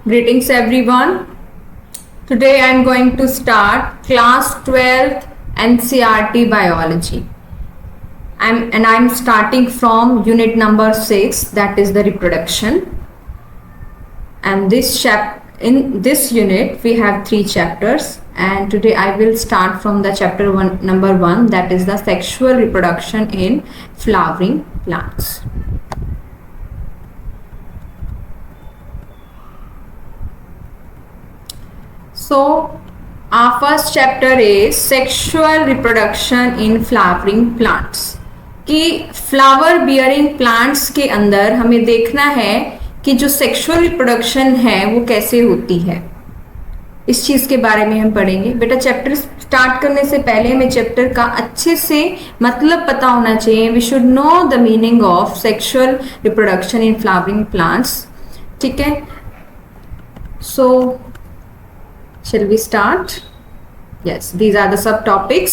Greetings everyone. Today I am going to start class 12th NCERT biology. I'm starting from unit number 6, that is the reproduction. And in this unit we have 3 chapters, and today I will start from the chapter number 1, that is the sexual reproduction in flowering plants. So our first chapter is sexual reproduction in flowering plants. कि flower bearing plants के अंदर हमें देखना है कि जो sexual reproduction है वो कैसे होती है, इस चीज के बारे में हम पढ़ेंगे। बेटा चैप्टर स्टार्ट करने से पहले हमें चैप्टर का अच्छे से मतलब पता होना चाहिए। We should know the meaning of sexual reproduction in flowering plants. ठीक है, सो shall we start? Yes, these are the subtopics.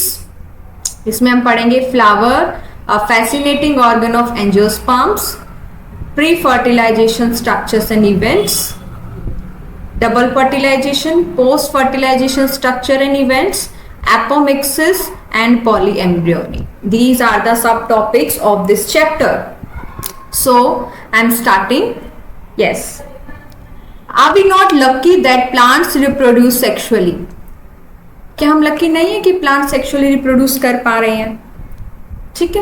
इसमें हम पढ़ेंगे flower, a fascinating organ of angiosperms, pre-fertilization structures and events, double fertilization, post-fertilization structure and events, apomixis and polyembryony. These are the subtopics of this chapter. So I am starting. Yes. Are we not lucky that plants reproduce sexually? क्या हम lucky नहीं है कि plant sexually reproduce कर पा रहे हैं? ठीक है,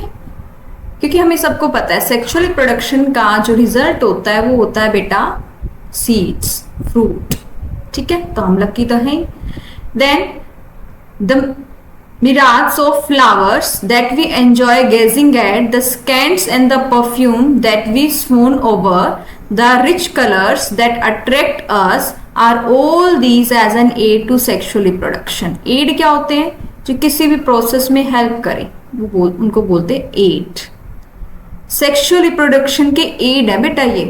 क्योंकि हमें सबको पता है सेक्सुअल रिप्रोडक्शन का जो रिजल्ट होता है वो होता है बेटा सीड्स, फ्रूट। ठीक है, तो हम लकी तो हैं। Then the myriads of flowers that we enjoy gazing at, the scents and the perfume that we swoon over, the rich colors that attract us, are all these as an aid to sexual reproduction. Aid क्या होते हैं? जो किसी भी process में help करें वो उनको बोलते हैं एड। सेक्सुअल रिप्रोडक्शन के एड है बेटा ये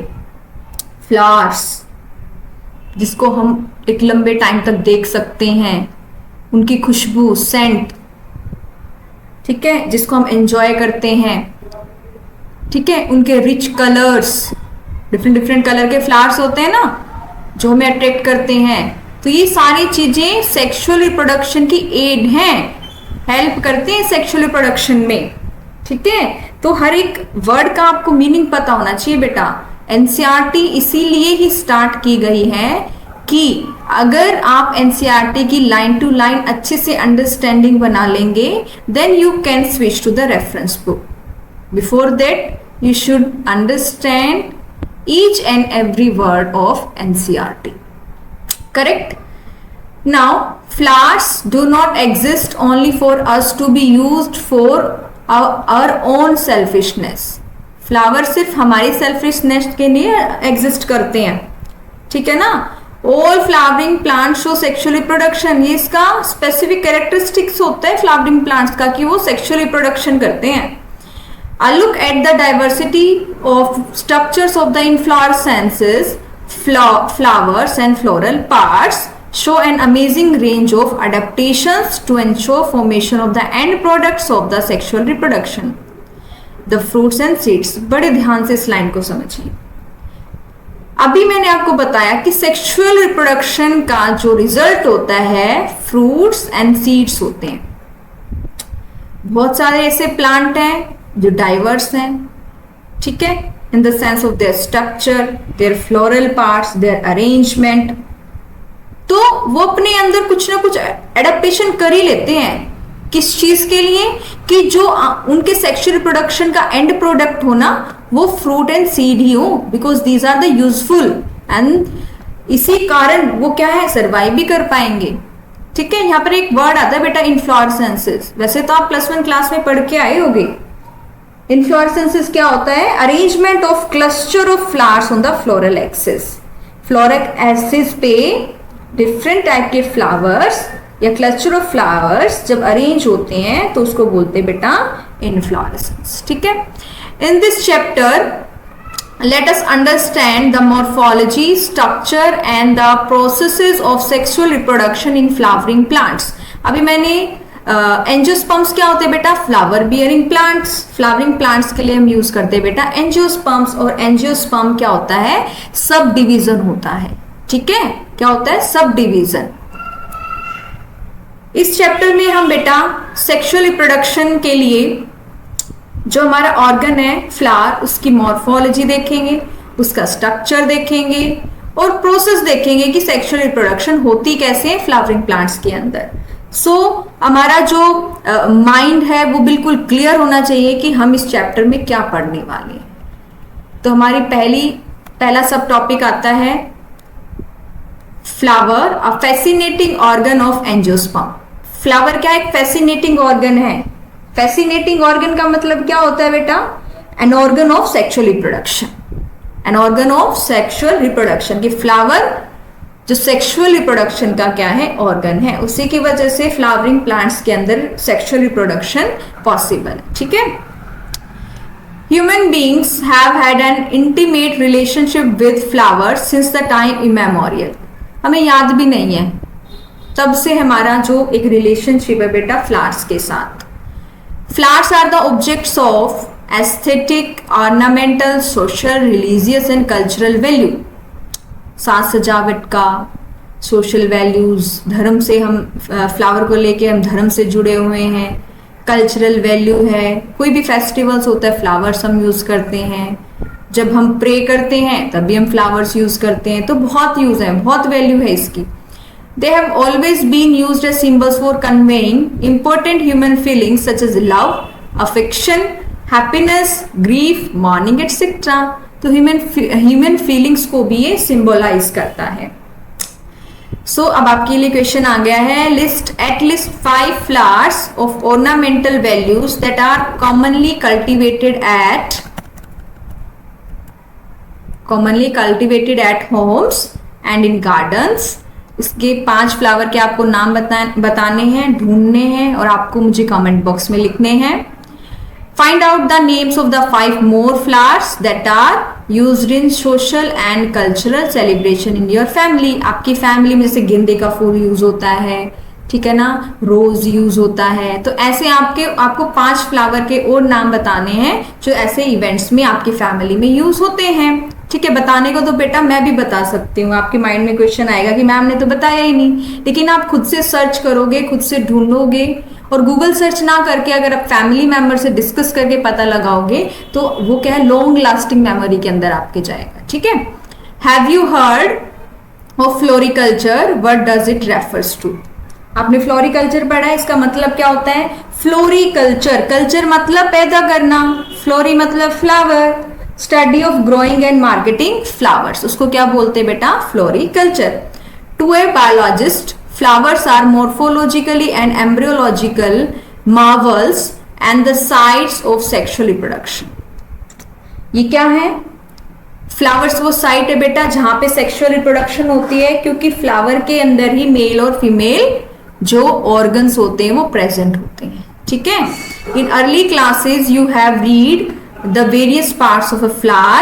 फ्लावर्स, जिसको हम एक लंबे टाइम तक देख सकते हैं, उनकी खुशबू, सेंट, ठीक है, जिसको हम एंजॉय करते हैं। ठीक है, उनके रिच कलर्स, डिफरेंट कलर के फ्लावर्स होते हैं ना जो हमें अट्रैक्ट करते हैं। तो ये सारी चीजें सेक्सुअल रिप्रोडक्शन की एड हैं, हेल्प करते हैं सेक्सुअल रिप्रोडक्शन में। ठीक है, तो हर एक वर्ड का आपको मीनिंग पता होना चाहिए बेटा। एनसीईआरटी इसीलिए ही स्टार्ट की गई है कि अगर आप एनसीईआरटी की लाइन टू लाइन अच्छे से अंडरस्टैंडिंग बना लेंगे, then you can switch to the reference book. Before that you should understand each and every word of NCERT. Correct? Now, flowers do not exist only for us to be used for our own selfishness. Flower सिर्फ हमारी selfishness के लिए exist करते हैं। ठीक है ना? All flowering plants show sexual reproduction. ये इसका specific characteristics होता है flowering plants का कि वो sexual reproduction करते हैं। A look at the diversity of structures of the inflorescences, flowers and floral parts show an amazing range of adaptations to ensure formation of the end products of the sexual reproduction. The fruits and seeds. बड़े ध्यान से इस line को समझिए। अभी मैंने आपको बताया कि सेक्सुअल रिप्रोडक्शन का जो रिजल्ट होता है फ्रूट्स एंड सीड्स होते हैं। बहुत सारे ऐसे प्लांट हैं जो डाइवर्स हैं, ठीक है, in the sense of their structure, their floral parts, their arrangement. तो वो अपने अंदर कुछ ना कुछ एडेप्टेशन कर ही लेते हैं। किस चीज के लिए? कि जो उनके सेक्सुअल रिप्रोडक्शन का एंड प्रोडक्ट हो ना वो फ्रूट एंड सीड ही हो, because these are the useful, and इसी कारण वो क्या है, सर्वाइव भी कर पाएंगे। ठीक है, यहाँ पर एक वर्ड आता है बेटा इन्फ्लोरेसेंसेस। वैसे तो आप +1 क्लास में पढ़ के आए होंगे। इन्फ्लोरेसेंसेस क्या होता है? Arrangement of cluster of flowers on the floral axis. Floral axis पे डिफरेंट टाइप के फ्लावर्स या क्लस्टर ऑफ फ्लावर्स जब अरेंज होते हैं तो उसको बोलते हैं बेटा इन्फ्लोरेसेंस। ठीक है, in this chapter let us understand the morphology, structure and the processes of sexual reproduction in flowering plants. अभी मैंने एंजियोस्पर्म्स क्या होते हैं बेटा? Flower bearing plants. Flowering plants के लिए हम यूज करते हैं बेटा एंजियोस्पर्म्स। और एंजियोस्पर्म क्या होता है? सब डिवीजन होता है। ठीक है, क्या होता है? Sub division. इस चैप्टर में हम बेटा सेक्सुअल रिप्रोडक्शन के लिए जो हमारा ऑर्गन है फ्लावर, उसकी मॉर्फोलॉजी देखेंगे, उसका स्ट्रक्चर देखेंगे और प्रोसेस देखेंगे कि सेक्सुअल रिप्रोडक्शन होती कैसे है फ्लावरिंग प्लांट्स के अंदर। हमारा जो माइंड है वो बिल्कुल क्लियर होना चाहिए कि हम इस चैप्टर में क्या पढ़ने वाले हैं। तो हमारी पहला सब टॉपिक आता है flower, a fascinating organ of angiosperm. Flower क्या एक फैसिनेटिंग ऑर्गन है? फैसिनेटिंग ऑर्गन का मतलब क्या होता है बेटा? An organ of sexual reproduction, an organ of sexual reproduction. कि फ्लावर जो सेक्सुअल रिप्रोडक्शन का क्या है? ऑर्गन है। उसी की वजह से फ्लावरिंग प्लांट्स के अंदर सेक्सुअल रिप्रोडक्शन पॉसिबल है। ठीक है। Human beings have had an intimate relationship with flowers since the time immemorial. हमें याद भी नहीं है, तब से हमारा जो एक रिलेशनशिप है बेटा फ्लावर्स के साथ। Flowers are the objects of aesthetic, ornamental, social, religious and cultural value. साज सजावट का, सोशल वैल्यूज, धर्म से हम फ्लावर को लेके हम धर्म से जुड़े हुए हैं, कल्चरल वैल्यू है, कोई भी फेस्टिवल्स होता है फ्लावर्स हम यूज करते हैं, जब हम प्रे करते हैं तब भी हम फ्लावर्स यूज करते हैं। तो बहुत यूज है, बहुत वैल्यू है इसकी। They have always been used as symbols for conveying important human feelings such as love, affection, happiness, grief, mourning, etc. तो ह्यूमन फीलिंग्स को भी ये सिंबलाइज करता है। अब आपके लिए क्वेश्चन आ गया है, list at least 5 flowers of ornamental values that are commonly cultivated at homes and in gardens. इसके 5 फ्लावर के आपको नाम बताने हैं, ढूंढने हैं और आपको मुझे कमेंट बॉक्स में लिखने हैं। Find out the names of the 5 more flowers that are used in social and cultural celebration in your family. आपकी फैमिली में से गेंदे का फूल यूज होता है, ठीक है ना, रोज यूज होता है। तो ऐसे आपको 5 फ्लावर के और नाम बताने हैं जो ऐसे इवेंट्स में आपकी फैमिली में यूज होते हैं। ठीक है, बताने को तो बेटा मैं भी बता सकती हूँ। आपके माइंड में क्वेश्चन आएगा कि मैम ने तो बताया ही नहीं, लेकिन आप खुद से सर्च करोगे, खुद से ढूंढोगे और गूगल सर्च ना करके अगर आप फैमिली मेंबर से डिस्कस करके पता लगाओगे तो वो क्या है, लॉन्ग लास्टिंग मेमोरी के अंदर आपके जाएगा। ठीक है। Have you heard of floriculture? What does it refers to? आपने फ्लोरिकल्चर पढ़ा है, इसका मतलब क्या होता है? फ्लोरिकल्चर, कल्चर मतलब पैदा करना, फ्लोरी मतलब flower, study of growing and marketing flowers, उसको क्या बोलते हैं बेटा? Floriculture. To a biologist flowers are morphologically and embryological marvels and the sites of sexual reproduction. ये क्या है? फ्लावर्स वो साइट है बेटा जहां पे सेक्सुअल रिप्रोडक्शन होती है, क्योंकि फ्लावर के अंदर ही मेल और फीमेल जो ऑर्गन्स होते हैं वो प्रेजेंट होते हैं। ठीक है। In early classes you have read the various parts of a flower.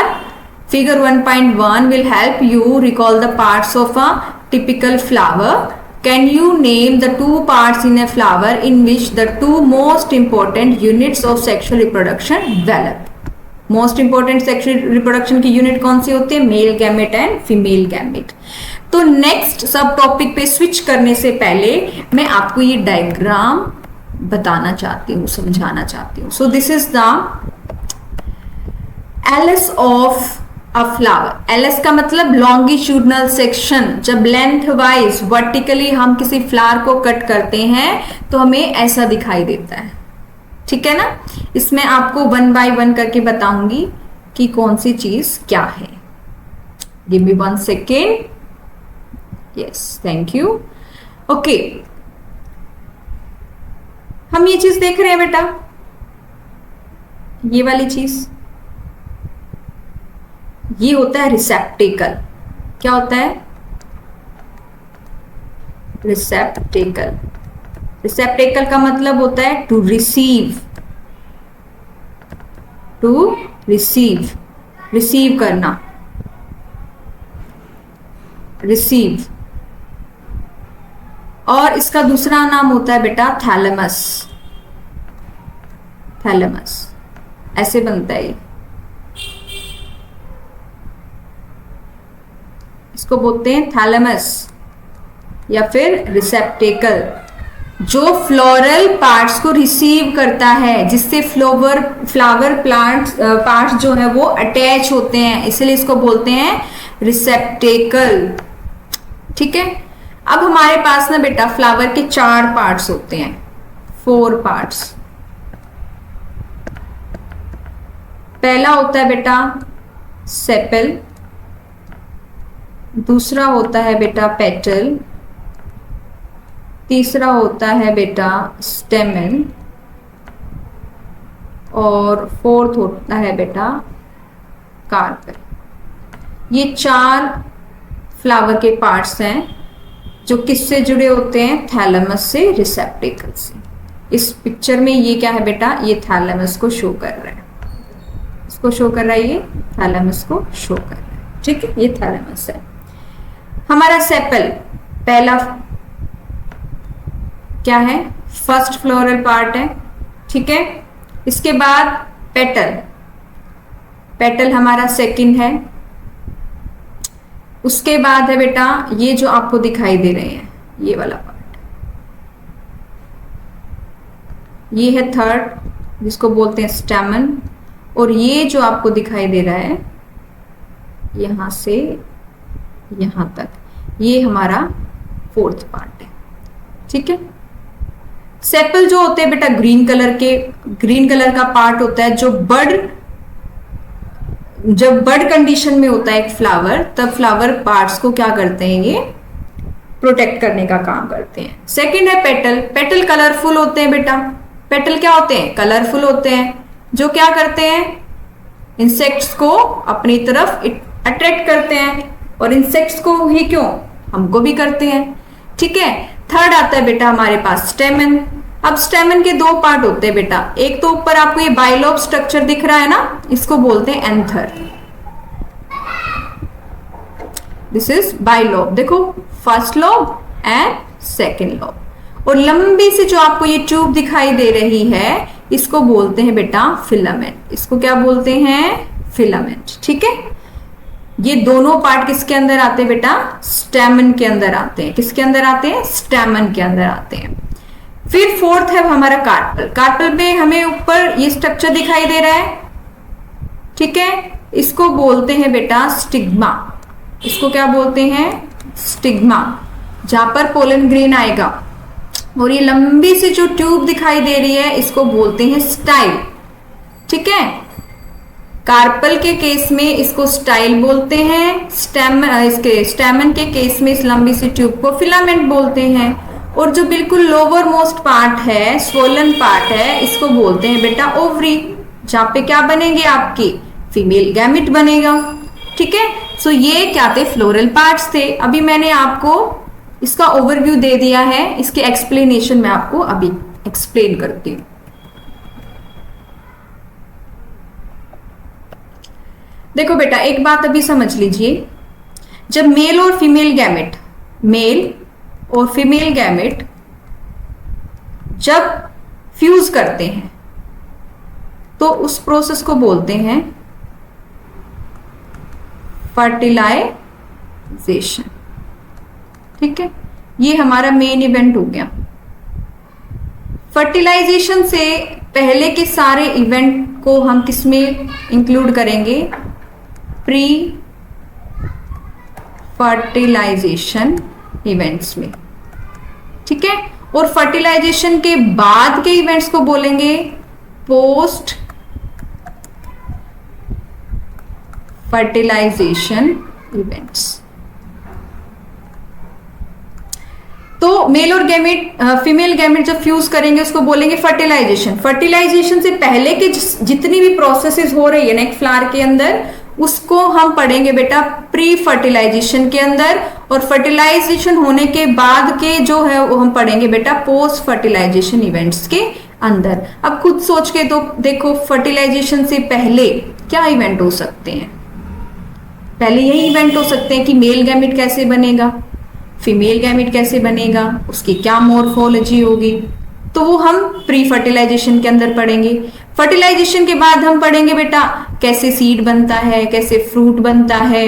Figure 1.1 will help you recall the parts of a typical flower. Can you name the 2 parts in a flower in which the 2 most important units of sexual reproduction develop? Most important sexual reproduction की unit कौन सी होती है? Male gamete and female gamete. तो next सब topic पे switch करने से पहले मैं आपको ये डायग्राम बताना चाहती हूँ, समझाना चाहती हूँ। So this is the LS of a flower. LS का मतलब लॉन्गिट्यूडनल सेक्शन। जब लेंथ वाइज वर्टिकली हम किसी फ्लावर को कट करते हैं तो हमें ऐसा दिखाई देता है। ठीक है ना। इसमें आपको 1 by 1 करके बताऊंगी कि कौन सी चीज क्या है। Give me 1 second. Yes, thank you. Okay, हम ये चीज देख रहे हैं बेटा, ये वाली चीज, ये होता है रिसेप्टेकल। क्या होता है? रिसेप्टेकल। रिसेप्टेकल का मतलब होता है to receive, to receive, receive करना, रिसीव। और इसका दूसरा नाम होता है बेटा थैलेमस। थैलेमस ऐसे बनता है। इसको बोलते हैं थैलेमस या फिर रिसेप्टेकल, जो फ्लोरल पार्ट्स को रिसीव करता है, जिससे फ्लावर प्लांट्स पार्ट्स जो है वो अटैच होते हैं, इसलिए इसको बोलते हैं रिसेप्टेकल। ठीक है, अब हमारे पास ना बेटा फ्लावर के 4 पार्ट्स होते हैं, 4 पार्ट्स। पहला होता है बेटा सेपल, दूसरा होता है बेटा पेटल, तीसरा होता है बेटा स्टेमन, और फोर्थ होता है बेटा कार्पेल। ये 4 फ्लावर के पार्ट्स हैं जो किससे जुड़े होते हैं, थैलेमस से, रिसेप्टेकल से। इस पिक्चर में ये क्या है बेटा, ये थैलेमस को शो कर रहा है, इसको शो कर रहा है, ये थैलेमस को शो कर रहा है। ठीक है, ये थैलेमस है। हमारा सेपल पहला क्या है, फर्स्ट फ्लोरल पार्ट है। ठीक है, इसके बाद पेटल, पेटल हमारा सेकंड है। उसके बाद है बेटा ये जो आपको दिखाई दे रहे हैं, ये वाला पार्ट, ये है थर्ड, जिसको बोलते हैं स्टैमन। और ये जो आपको दिखाई दे रहा है यहां से यहां तक, ये हमारा फोर्थ पार्ट है। ठीक है, सेपल जो होते हैं बेटा ग्रीन कलर का पार्ट होता है, जब बर्ड कंडीशन में होता है एक फ्लावर, तब फ्लावर पार्ट्स को क्या करते हैं, ये प्रोटेक्ट करने का काम करते हैं। सेकंड है पेटल, पेटल कलरफुल होते हैं बेटा, पेटल क्या होते हैं, कलरफुल होते हैं, जो क्या करते हैं, इंसेक्ट्स को अपनी तरफ अट्रैक्ट करते हैं, और इंसेक्ट्स को ही क्यों, हमको भी करते हैं। ठीक है, थर्ड आता है बेटा हमारे पास स्टेमन। अब स्टेमन के 2 पार्ट होते हैं बेटा, एक तो ऊपर आपको ये बाइलोब स्ट्रक्चर दिख रहा है ना, इसको बोलते हैं एंथर, दिस इज बाइलोब, देखो first lobe and second lobe. और लंबी सी जो आपको ये ट्यूब दिखाई दे रही है, इसको बोलते हैं बेटा फिलामेंट, इसको क्या बोलते हैं, फिलामेंट। ठीक है, ये दोनों पार्ट किसके अंदर आते हैं बेटा, स्टैमन के अंदर आते हैं। किसके अंदर आते हैं, स्टैमन के अंदर आते हैं। फिर फोर्थ है हमारा कार्पल, कार्पल में हमें ऊपर ये स्ट्रक्चर दिखाई दे रहा है। ठीक है, इसको बोलते हैं बेटा स्टिग्मा, इसको क्या बोलते हैं, स्टिग्मा, जहां पर पोलन ग्रेन आएगा। और ये लंबी सी जो ट्यूब दिखाई दे रही है, इसको बोलते हैं स्टाइल। ठीक है, कार्पल के केस में इसको स्टाइल बोलते हैं, इसके स्टैमन के केस में इस लंबी सी ट्यूब को फिलामेंट बोलते हैं। और जो बिल्कुल लोअर मोस्ट पार्ट है, स्वोलन पार्ट है, इसको बोलते हैं बेटा ओवरी, जहां पे क्या बनेंगे, आपकी फीमेल गैमेट बनेगा। ठीक है, सो ये क्या थे, फ्लोरल पार्ट्स थे। अभी मैंने आपको इसका ओवरव्यू दे दिया है, इसके एक्सप्लेनेशन में आपको अभी एक्सप्लेन करती हूं। देखो बेटा एक बात अभी समझ लीजिए, जब मेल और फीमेल गैमेट जब फ्यूज करते हैं तो उस प्रोसेस को बोलते हैं फर्टिलाइजेशन। ठीक है, ये हमारा मेन इवेंट हो गया। फर्टिलाइजेशन से पहले के सारे इवेंट को हम किसमें इंक्लूड करेंगे, प्री फर्टिलाइजेशन इवेंट्स में। ठीक है, और फर्टिलाइजेशन के बाद के इवेंट्स को बोलेंगे पोस्ट फर्टिलाइजेशन इवेंट्स। तो मेल और फीमेल गैमेट जब फ्यूज करेंगे उसको बोलेंगे फर्टिलाइजेशन। फर्टिलाइजेशन से पहले के जितनी भी प्रोसेसेस हो रही है ना एक फ्लावर के अंदर, उसको हम पढ़ेंगे बेटा प्री फर्टिलाइजेशन के अंदर, और फर्टिलाइजेशन होने के बाद के जो है वो हम पढ़ेंगे बेटा पोस्ट फर्टिलाइजेशन इवेंट्स के अंदर। अब खुद सोच के तो देखो, फर्टिलाइजेशन से पहले क्या इवेंट हो सकते हैं, पहले यही इवेंट हो सकते हैं कि मेल गैमेट कैसे बनेगा, फीमेल गैमेट कैसे बनेगा, उसकी क्या मॉर्फोलॉजी होगी, तो वो हम प्री फर्टिलाइजेशन के अंदर पढ़ेंगे। फर्टिलाइजेशन के बाद हम पढ़ेंगे बेटा कैसे सीड बनता है, कैसे फ्रूट बनता है,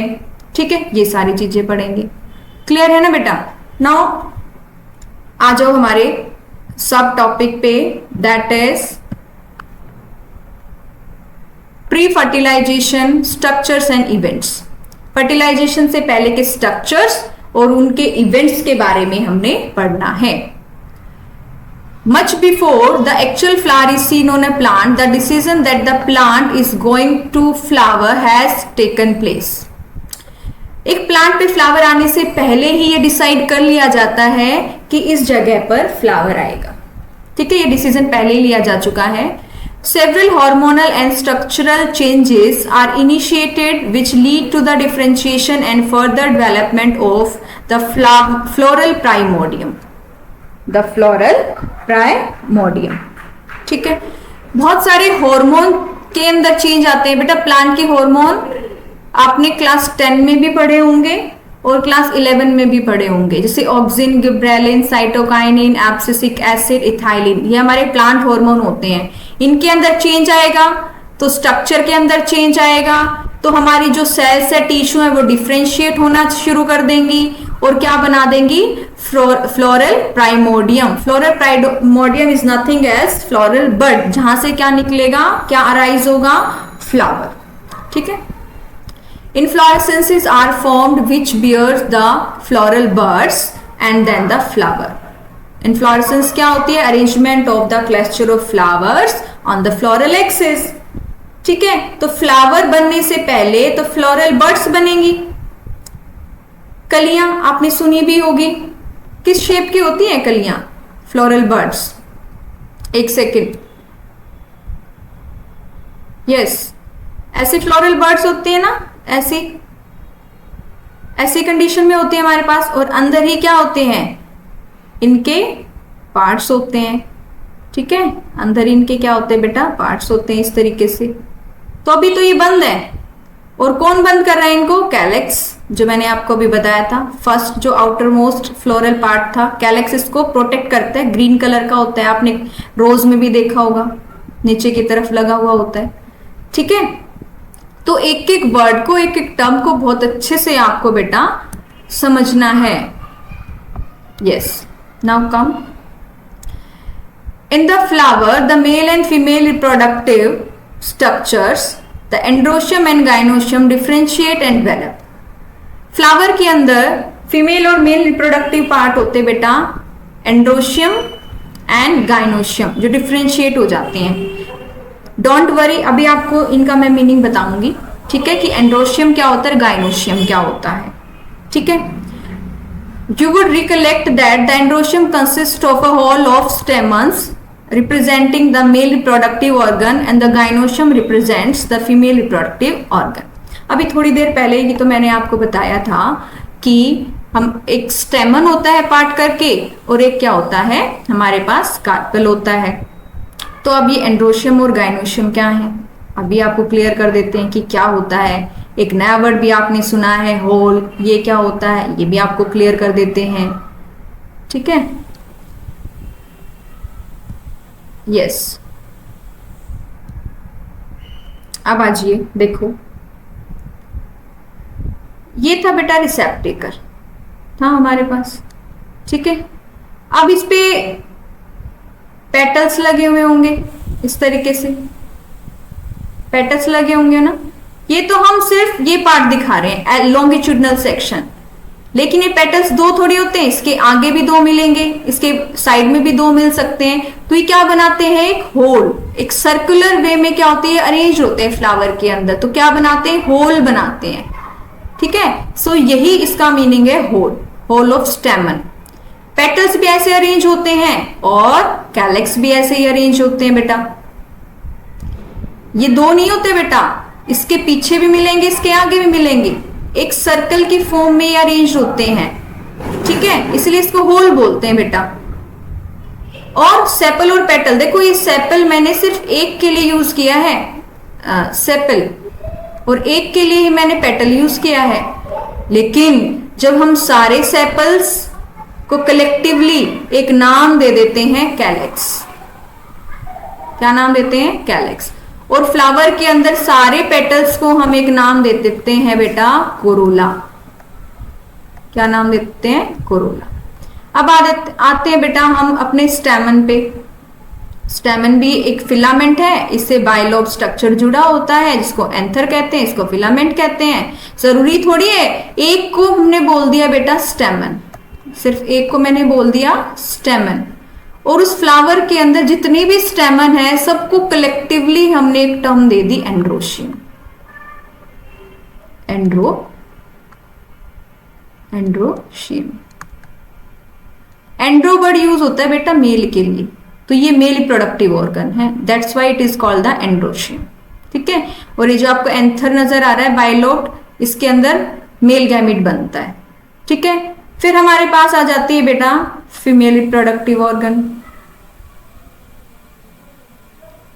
ठीक है, ये सारी चीजें पढ़ेंगे। क्लियर है ना बेटा? नाउ आ जाओ हमारे सब टॉपिक पे, that is pre fertilization structures and events. Fertilization से पहले के स्ट्रक्चर्स और उनके इवेंट्स के बारे में हमने पढ़ना है। Much before the actual flower is seen on a plant, the decision that the plant is going to flower has taken place. एक प्लांट पे फ्लावर आने से पहले ही ये डिसाइड कर लिया जाता है कि इस जगह पर फ्लावर आएगा। ठीक है, ये डिसीजन पहले ही लिया जा चुका है। Several hormonal and structural changes are initiated which lead to the differentiation and further development of the floral primordium. The floral primordium. ठीक है, बहुत सारे हार्मोन के अंदर चेंज आते हैं बेटा। प्लांट के हार्मोन आपने क्लास 10 में भी पढ़े होंगे और क्लास 11 में भी पढ़े होंगे, जैसे auxin, gibberellin, cytokinin, abscisic acid, ethylene, ये हमारे प्लांट हार्मोन होते हैं। इनके अंदर चेंज आएगा तो स्ट्रक्चर के अंदर चेंज आएगा, तो हमारी जो सेल्स है, टिश्यू है, वो डिफ्रेंशिएट होना शुरू कर देंगी और क्या बना देंगी? Floral primordium. Floral primordium is nothing as floral bud, जहां से क्या निकलेगा, क्या अराइज होगा? फ्लावर। ठीक है, inflorescences are formed which bears the floral buds and then the flower. Inflorescence क्या होती है? Arrangement of the cluster of flowers on the floral axis. ठीक है, तो फ्लावर बनने से पहले तो फ्लोरल बर्ड्स बनेंगी। कलियां आपने सुनी भी होगी, किस शेप की होती हैं कलियां? Floral birds. एक सेकेंड, यस, ऐसे फ्लोरल बर्ड्स होते हैं ना, ऐसी कंडीशन में होते हैं हमारे पास, और अंदर ही क्या होते हैं? इनके पार्ट्स होते हैं। ठीक है, अंदर इनके क्या होते हैं बेटा? पार्ट्स होते हैं इस तरीके से। तो अभी तो ये बंद है, और कौन बंद कर रहा है इनको? कैलेक्स, जो मैंने आपको अभी बताया था। फर्स्ट जो आउटर मोस्ट फ्लोरल पार्ट था, कैलेक्स इसको प्रोटेक्ट करता है, ग्रीन कलर का होता है, आपने रोज में भी देखा होगा, नीचे की तरफ लगा हुआ होता है। ठीक है, तो एक एक वर्ड को, एक एक टर्म को बहुत अच्छे से आपको बेटा समझना है। Yes, now come in the flower the male and female reproductive structures, the androecium and gynoecium differentiate and develop. Flower के अंदर फीमेल और मेल रिप्रोडक्टिव पार्ट होते बेटा एंड्रोशियम एंड गाइनोशियम, जो डिफ्रेंशिएट हो जाते हैं। डोंट वरी, अभी आपको इनका मैं मीनिंग बताऊंगी। ठीक है, कि एंड्रोशियम क्या होता है, गाइनोशियम क्या होता है। ठीक है, you would recollect that the androecium consists of a whole of stamens representing the male reproductive organ and the gynoecium represents the female reproductive organ. अभी थोड़ी देर पहले ही तो मैंने आपको बताया था कि हम एक स्टेमन होता है पार्ट करके, और एक क्या होता है हमारे पास? कार्पेल होता है। तो अब ये एंड्रोशियम और गाइनोशियम क्या है, अभी आपको क्लियर कर देते हैं कि क्या होता है। एक नया वर्ड भी आपने सुना है, होल, ये क्या होता है, ये भी आपको क्लियर कर देते हैं। ठीक है, यस, अब आजिए देखो, ये था बेटा रिसेप्टेकल था हमारे पास। ठीक है, अब इस पे पेटल्स लगे हुए होंगे, इस तरीके से पेटल्स लगे होंगे ना। ये तो हम सिर्फ ये पार्ट दिखा रहे हैं, लॉन्गिट्यूडनल सेक्शन, लेकिन ये पेटल्स दो थोड़ी होते हैं, इसके आगे भी दो मिलेंगे, इसके साइड में भी दो मिल सकते हैं। तो ये क्या बनाते हैं? एक होल, एक सर्कुलर वे में क्या होते हैं? अरेंज होते हैं फ्लावर के अंदर, तो क्या बनाते हैं? होल बनाते हैं। ठीक है, सो यही इसका मीनिंग है whole, whole of stamen. Petals भी ऐसे अरेंज होते हैं और कैलेक्स भी ऐसे ही अरेंज होते हैं बेटा। ये दो नहीं होते बेटा, इसके पीछे भी मिलेंगे, इसके आगे भी मिलेंगे, एक सर्कल की फॉर्म में अरेंज होते हैं। ठीक है, इसलिए इसको होल बोलते हैं बेटा। और सेपल और पेटल, देखो ये सेपल मैंने सिर्फ एक के लिए यूज किया है, सेपल, और एक के लिए ही मैंने पेटल यूज किया है। लेकिन जब हम सारे सेपल्स को कलेक्टिवली एक नाम दे देते हैं कैलेक्स, क्या नाम देते हैं? कैलेक्स। और फ्लावर के अंदर सारे पेटल्स को हम एक नाम दे देते हैं बेटा कोरोला। क्या नाम देते हैं? कोरोला। अब आते हैं बेटा हम अपने स्टेमन पे। स्टेमन भी एक फिलामेंट है, इससे बाइलोब स्ट्रक्चर जुड़ा होता है जिसको एंथर कहते हैं, इसको फिलामेंट कहते हैं। जरूरी थोड़ी है एक को हमने बोल दिया बेटा स्टेमन, सिर्फ एक को मैंने बोल दिया स्टेमन, और उस फ्लावर के अंदर जितनी भी स्टेमन है सबको कलेक्टिवली हमने एक टर्म दे दी androecium. Androecium. Andro word use होता है बेटा मेल के लिए, तो ये मेल रिप्रोडक्टिव ऑर्गन है, that's why it is called the androecium. ठीक है, और ये जो आपको एंथर नजर आ रहा है बाइलोब्ड, इसके अंदर मेल गैमिट बनता है। ठीक है, फिर हमारे पास आ जाती है बेटा फीमेल रिप्रोडक्टिव ऑर्गन।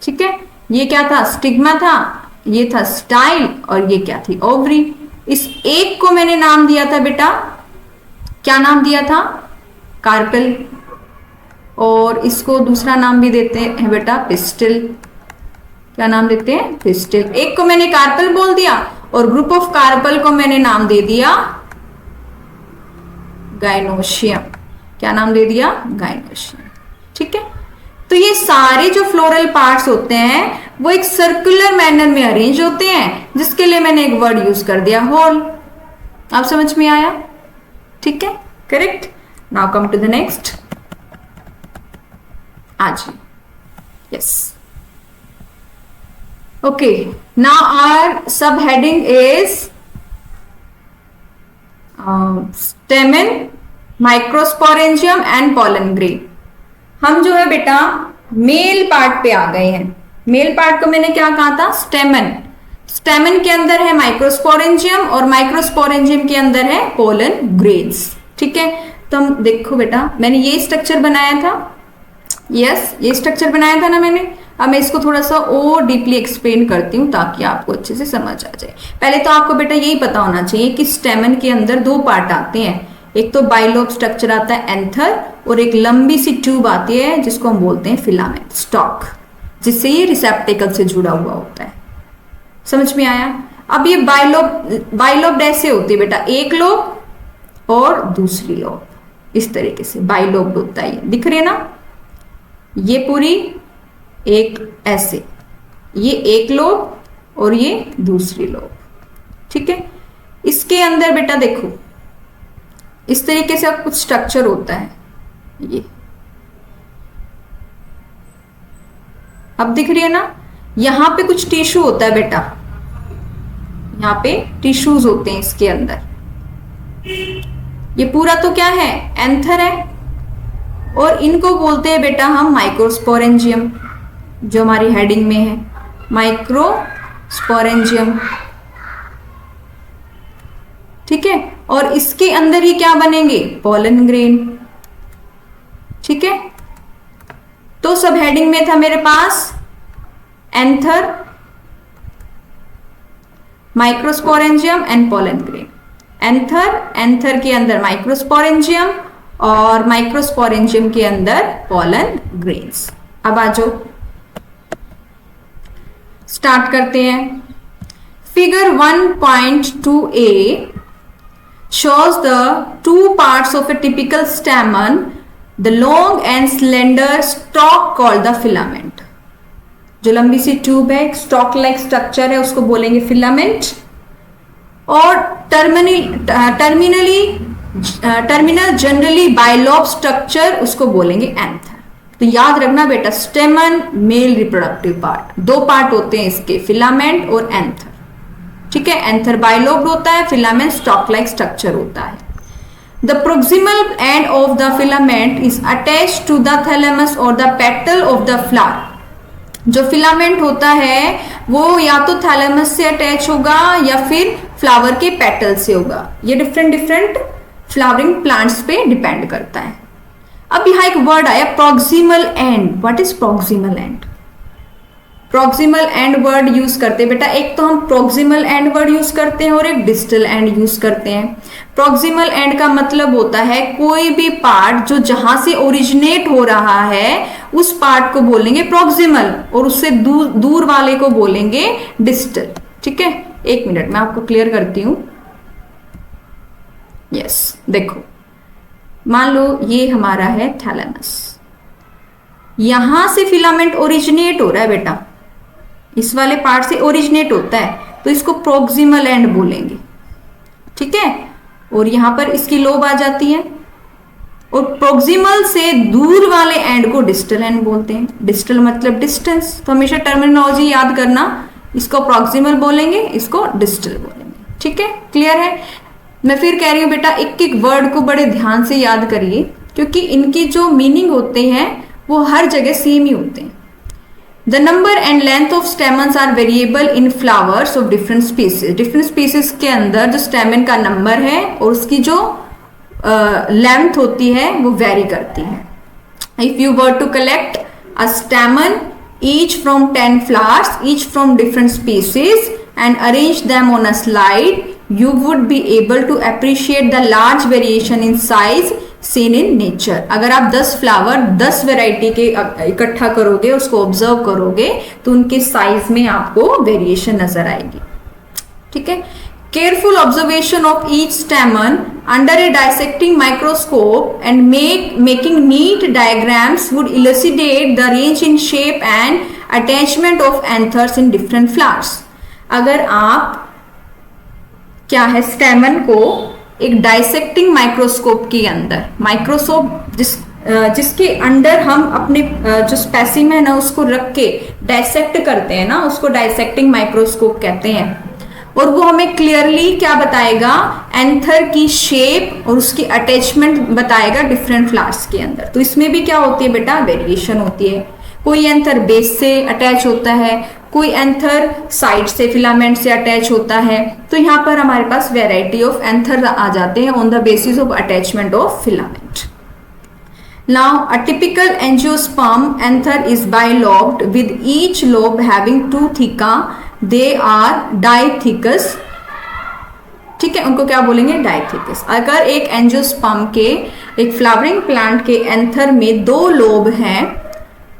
ठीक है, ये क्या था? स्टिग्मा था, ये था स्टाइल, और ये क्या थी? ओवरी। इस एक को मैंने नाम दिया था बेटा, क्या नाम दिया था? कार्पेल। और इसको दूसरा नाम भी देते हैं बेटा पिस्टिल। क्या नाम देते हैं? पिस्टिल। एक को मैंने कार्पेल बोल दिया और ग्रुप ऑफ कार्पेल को मैंने नाम दे दिया गाइनोशियम। क्या नाम दे दिया? गाइनोशियम। ठीक है, तो ये सारे जो फ्लोरल पार्ट्स होते हैं वो एक सर्कुलर मैनर में अरेंज होते हैं, जिसके लिए मैंने एक वर्ड यूज कर दिया होल। आप समझ में आया? ठीक है, correct. Now come to the next. आज yes, okay, now our sub heading is stamen, microsporangium and pollen grain. हम जो है बेटा मेल पार्ट पे आ गए हैं। मेल पार्ट को मैंने क्या कहा था? स्टेमन। स्टेमन के अंदर है माइक्रोस्पोरेंजियम और माइक्रोस्पोरेंजियम के अंदर है पोलन ग्रेन्स। ठीक है, तो हम देखो बेटा मैंने ये स्ट्रक्चर बनाया था, यस ये स्ट्रक्चर बनाया था ना मैंने। अब मैं इसको थोड़ा सा और डीपली एक्सप्लेन करती हूँ ताकि आपको अच्छे से समझ आ जाए। पहले तो आपको बेटा यही पता होना चाहिए कि स्टेमन के अंदर दो पार्ट आते हैं, एक तो बाइलोब स्ट्रक्चर आता है एंथर, और एक लंबी सी ट्यूब आती है जिसको हम बोलते हैं फिलामेंट स्टॉक, जिससे ये रिसेप्टेकल से जुड़ा हुआ होता है। समझ में आया? अब ये बाइलोब ऐसे होती है बेटा, एक लोब और दूसरी लोब, इस तरीके से बाइलोब होता है। दिख रहे ना, ये पूरी एक ऐसे, ये एक लोब और ये दूसरी लोब। ठीक है, इसके अंदर बेटा देखो इस तरीके से कुछ स्ट्रक्चर होता है। ये अब दिख रही है ना, यहां पे कुछ टिश्यू होता है बेटा, यहां पे टिश्यूज होते हैं इसके अंदर। ये पूरा तो क्या है? एंथर है, और इनको बोलते हैं बेटा हम माइक्रोस्पोरेंजियम, जो हमारी हेडिंग में है माइक्रोस्पोरेंजियम। ठीक है, और इसके अंदर ही क्या बनेंगे? Pollen grain. ठीक है, तो सब हेडिंग में था मेरे पास anther, microsporangium and pollen grain. Anther के अंदर माइक्रोस्पोरेंजियम और माइक्रोस्पोरेंजियम के अंदर पोलन ग्रेन्स। अब आ जाओ, स्टार्ट करते हैं। Figure 1.2a shows the two parts of a typical stamen, the long and slender stalk called the filament। जो लंबी सी ट्यूब है, स्टॉक लाइक स्ट्रक्चर है, उसको बोलेंगे फिलामेंट, और टर्मिनल जनरली बाइलोब स्ट्रक्चर उसको बोलेंगे एंथर। तो याद रखना बेटा स्टेमन मेल रिप्रोडक्टिव पार्ट, दो पार्ट होते हैं इसके, फिलामेंट और एंथर। ठीक है, एंथर बाइलोब्ड होता है, फिलामेंट स्टॉक लाइक स्ट्रक्चर होता है। The proximal end of the filament is attached to the thalamus और the petal of the flower. जो फिलामेंट होता है वो या तो थैलेमस से अटैच होगा या फिर फ्लावर के पेटल से होगा। ये डिफरेंट फ्लावरिंग प्लांट्स पे डिपेंड करता है। अब यहाँ एक वर्ड आया proximal and. What is proximal and? Proximal and word use करते हैं बेटा, एक तो हम प्रोक्सिमल एंड वर्ड यूज करते हैं और एक डिस्टल एंड यूज करते हैं। प्रोक्सिमल एंड का मतलब होता है कोई भी पार्ट जो जहां से ओरिजिनेट हो रहा है उस पार्ट को बोलेंगे प्रोक्सिमल और उससे दूर वाले को बोलेंगे डिस्टल। ठीक है, एक मिनट मैं आपको क्लियर करती हूं। यस, देखो मान लो ये हमारा है थैलेमस, यहां से फिलामेंट ओरिजिनेट हो रहा है बेटा, इस वाले पार्ट से ओरिजिनेट होता है, तो इसको प्रोक्सिमल एंड बोलेंगे। ठीक है, और यहां पर इसकी लोब आ जाती है, और प्रोक्सिमल से दूर वाले एंड को डिस्टल एंड बोलते हैं। डिस्टल मतलब डिस्टेंस, तो हमेशा टर्मिनोलॉजी याद करना, इसको प्रोक्सिमल बोलेंगे, इसको डिस्टल बोलेंगे। ठीक है, क्लियर है। मैं फिर कह रही हूं बेटा, एक एक वर्ड को बड़े ध्यान से याद करिए, क्योंकि इनकी जो मीनिंग होते हैं वो हर जगह सेम ही होते हैं। The number and length of stamens are variable in flowers of different species. Different species के अंदर जो stamen का नंबर है और उसकी जो लेंथ होती है वो वेरी करती है। If you were to collect a stamen each from 10 flowers, each from different species, and arrange them on a slide, you would be able to appreciate the large variation in size seen in nature. अगर आप 10 flower 10 variety के इकट्ठा करोगे, उसको observe करोगे, तो उनके size में आपको वेरिएशन नजर आएगी। ठीक है, careful observation of each stamen under a dissecting microscope and making neat diagrams would elucidate the range in shape and attachment of anthers in different flowers. अगर आप क्या है स्टेमन को एक डाइसेक्टिंग माइक्रोस्कोप के अंदर, माइक्रोस्कोप जिसके अंडर हम अपने जो स्पेसिमेन है उसको रख के डाइसेक्ट करते हैं ना, उसको डाइसेक्टिंग माइक्रोस्कोप कहते हैं, और वो हमें क्लियरली क्या बताएगा, एंथर की शेप और उसकी अटैचमेंट बताएगा डिफरेंट फ्लावर्स के अंदर। तो इसमें भी क्या होती है बेटा, वेरिएशन होती है। कोई एंथर बेस से अटैच होता है, कोई एंथर साइड से फिलामेंट से अटैच होता है, तो यहाँ पर हमारे पास वेराइटी ऑफ एंथर आ जाते हैं on the basis of attachment of filament. Now a typical angiosperm anther is bilobed with each lobe having 2 theca, they are dithecous. ठीक है, उनको क्या बोलेंगे, डाइथिकस। अगर एक एंजियोस्पर्म के, एक फ्लावरिंग प्लांट के एंथर में 2 लोब हैं,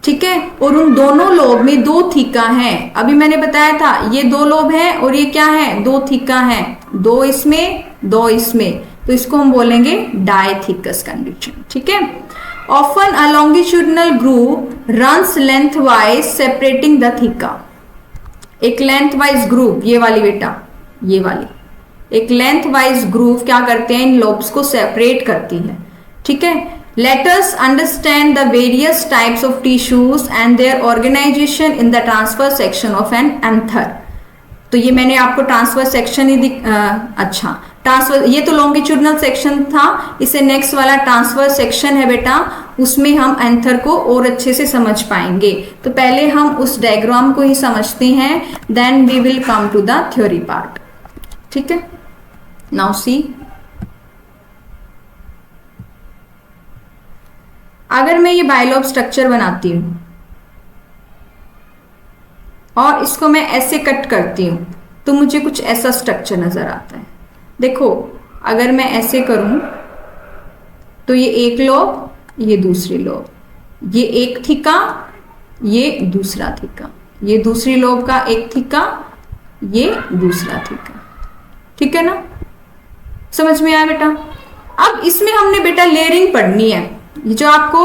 ठीक है, और उन दोनों लोब में 2 थीका हैं। अभी मैंने बताया था ये 2 लोब हैं और ये क्या है, 2 थीका हैं, 2 इसमें 2 इसमें, तो इसको हम बोलेंगे डाइथिकस कंडीशन। ठीक है, often a longitudinal groove runs lengthwise separating the theca. एक लेंथवाइज ग्रूव, ये वाली बेटा, ये वाली एक लेंथवाइज ग्रूव क्या करते हैं, इन लोब्स को सेपरेट करती है। ठीक है, let us understand the various types of tissues and their organization in the transverse section of an anther। तो ये मैंने आपको ट्रांसवर्स सेक्शन ही अच्छा ट्रांसवर्स, ये तो लॉन्गिट्यूडिनल सेक्शन था, इसे नेक्स्ट वाला ट्रांसवर्स सेक्शन है बेटा, उसमें हम एंथर को और अच्छे से समझ पाएंगे। तो पहले हम उस डायग्राम को ही समझते हैं, then we will come to the theory part. ठीक है, नाउ सी, अगर मैं ये बाइलोब स्ट्रक्चर बनाती हूं और इसको मैं ऐसे कट करती हूं, तो मुझे कुछ ऐसा स्ट्रक्चर नजर आता है। देखो, अगर मैं ऐसे करूं तो ये एक लोब, ये दूसरी लोब, ये एक थीका, ये दूसरा थीका, ये दूसरी लोब का एक थीका, ये दूसरा थीका। ठीक है ना, समझ में आया बेटा। अब इसमें हमने बेटा लेयरिंग पढ़नी है। ये जो आपको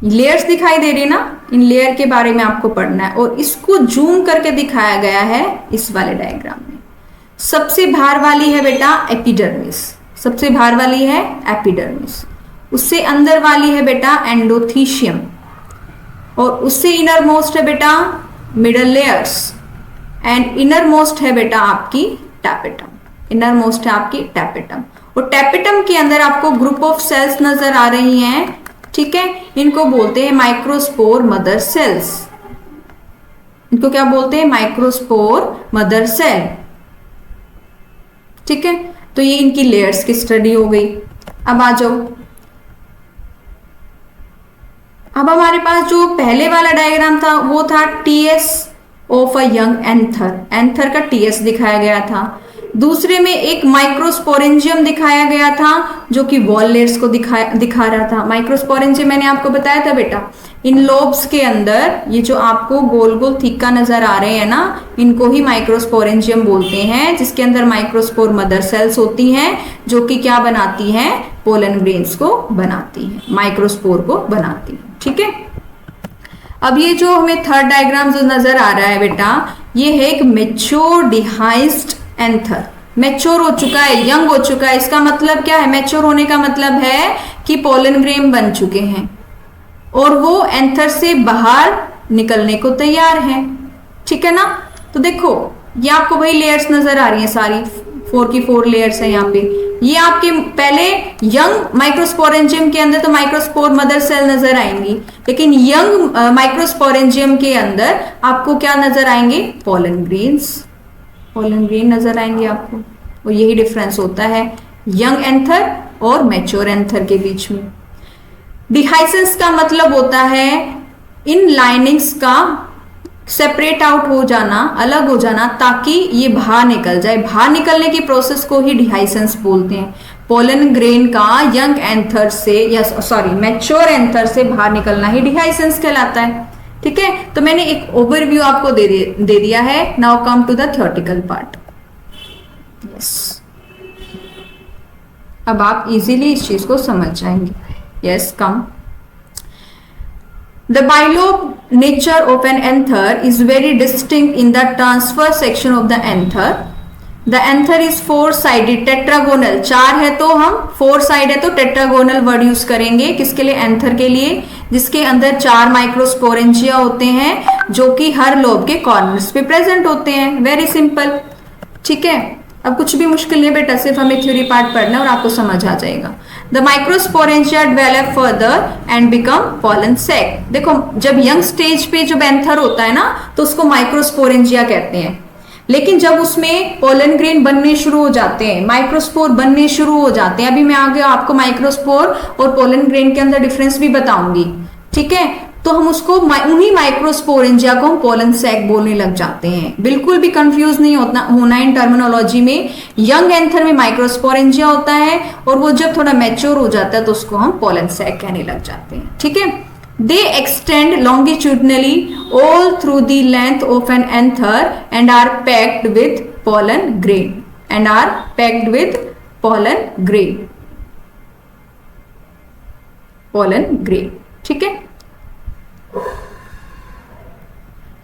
लेयर्स दिखाई दे रही ना, इन लेयर के बारे में आपको पढ़ना है, और इसको जूम करके दिखाया गया है इस वाले डायग्राम में। सबसे बाहर वाली है बेटा एपिडर्मिस, सबसे बाहर वाली है एपिडर्मिस, उससे अंदर वाली है बेटा एंडोथीशियम, और उससे इनर मोस्ट है बेटा middle layers, and inner most है बेटा आपकी टैपेटम, इनर मोस्ट है आपकी टैपेटम। और टैपेटम के अंदर आपको ग्रुप ऑफ सेल्स नजर आ रही हैं। ठीक है, इनको बोलते हैं माइक्रोस्पोर मदर सेल्स, इनको क्या बोलते हैं, माइक्रोस्पोर मदर सेल। ठीक है, तो ये इनकी लेयर्स की स्टडी हो गई। अब आ जाओ, अब हमारे पास जो पहले वाला डायग्राम था वो था TS of a young anther, anther का टीएस दिखाया गया था। दूसरे में एक माइक्रोस्पोरेंजियम दिखाया गया था जो कि वॉल लेयर्स को दिखा रहा था। माइक्रोस्पोरेंजियम मैंने आपको बताया था बेटा, इन लोब्स के अंदर ये जो आपको गोल गोल थिक्का नजर आ रहे हैं ना, इनको ही माइक्रोस्पोरेंजियम बोलते हैं, जिसके अंदर माइक्रोस्पोर मदर सेल्स होती हैं जो कि क्या बनाती हैं, पोलन ग्रेन्स को बनाती हैं, माइक्रोस्पोर को बनाती हैं। ठीक है, अब ये जो हमें थर्ड डायग्राम जो नजर आ रहा है बेटा, ये है एक मेच्योर डिहाइस्ड एंथर। मैच्योर हो चुका है, यंग हो चुका है, इसका मतलब क्या है, मैच्योर होने का मतलब है कि पोलन ग्रेन बन चुके हैं और वो एंथर से बाहर निकलने को तैयार हैं। ठीक है ना, तो देखो ये आपको वही लेयर्स नजर आ रही हैं सारी, 4 की 4 लेयर्स है यहाँ पे। ये आपके पहले यंग माइक्रोस्पोरेंजियम के अंदर तो माइक्रोस्पोर मदर सेल नजर आएंगी, लेकिन यंग माइक्रोस्पोरेंजियम के अंदर आपको क्या नजर आएंगे, पोलन ग्रेन्स, पोलन ग्रेन नजर आएंगे आपको। और यही डिफरेंस होता है यंग एंथर और मैच्योर एंथर के बीच में। डिहाइसेंस का मतलब होता है इन लाइनिंग्स का सेपरेट आउट हो जाना, अलग हो जाना, ताकि ये बाहर निकल जाए। बाहर निकलने की प्रोसेस को ही डिहाइसेंस बोलते हैं। पोलन ग्रेन का यंग एंथर से या सॉरी मैच्योर एंथर से बाहर निकलना ही डिहाइसेंस कहलाता है। ठीक है, तो मैंने एक ओवरव्यू आपको दे दिया है। Now come to the theoretical part. Yes, अब आप इजीली इस चीज को समझ जाएंगे। Yes, come. The bilobe nature of an anther is very distinct in the transverse section of the anther. The anther is four-sided tetragonal, 4 है तो हम 4 साइड है तो टेट्रागोनल वर्ड यूज करेंगे किसके लिए, एंथर के लिए, जिसके अंदर 4 माइक्रोस्पोरेंजिया होते हैं जो कि हर लोब के कॉर्नर्स पे प्रेजेंट होते हैं। Very simple. ठीक है, अब कुछ भी मुश्किल नहीं बेटा, सिर्फ हमें थ्योरी पार्ट पढ़ना और आपको समझ आ जाएगा। The microsporangia develop further and become pollen sac. देखो जब यंग स्टेज पे जब एंथर होता है ना तो उसको माइक्रोस्पोरेंजिया कहते हैं, लेकिन जब उसमें पोलन ग्रेन बनने शुरू हो जाते हैं, माइक्रोस्पोर बनने शुरू हो जाते हैं, अभी मैं आगे आपको माइक्रोस्पोर और पोलन ग्रेन के अंदर डिफरेंस भी बताऊंगी। ठीक है, तो हम उसको उन्हीं माइक्रोस्पोरेंजिया को हम पोलन सैक बोलने लग जाते हैं। बिल्कुल भी कंफ्यूज नहीं होना इन टर्मिनोलॉजी में। यंग एंथर में माइक्रोस्पोरेंजिया होता है और वो जब थोड़ा मैच्योर हो जाता है तो उसको हम पोलन सैक कहने लग जाते हैं। ठीक है, they extend longitudinally all through the length of an anther and are packed with pollen grain ठीक है,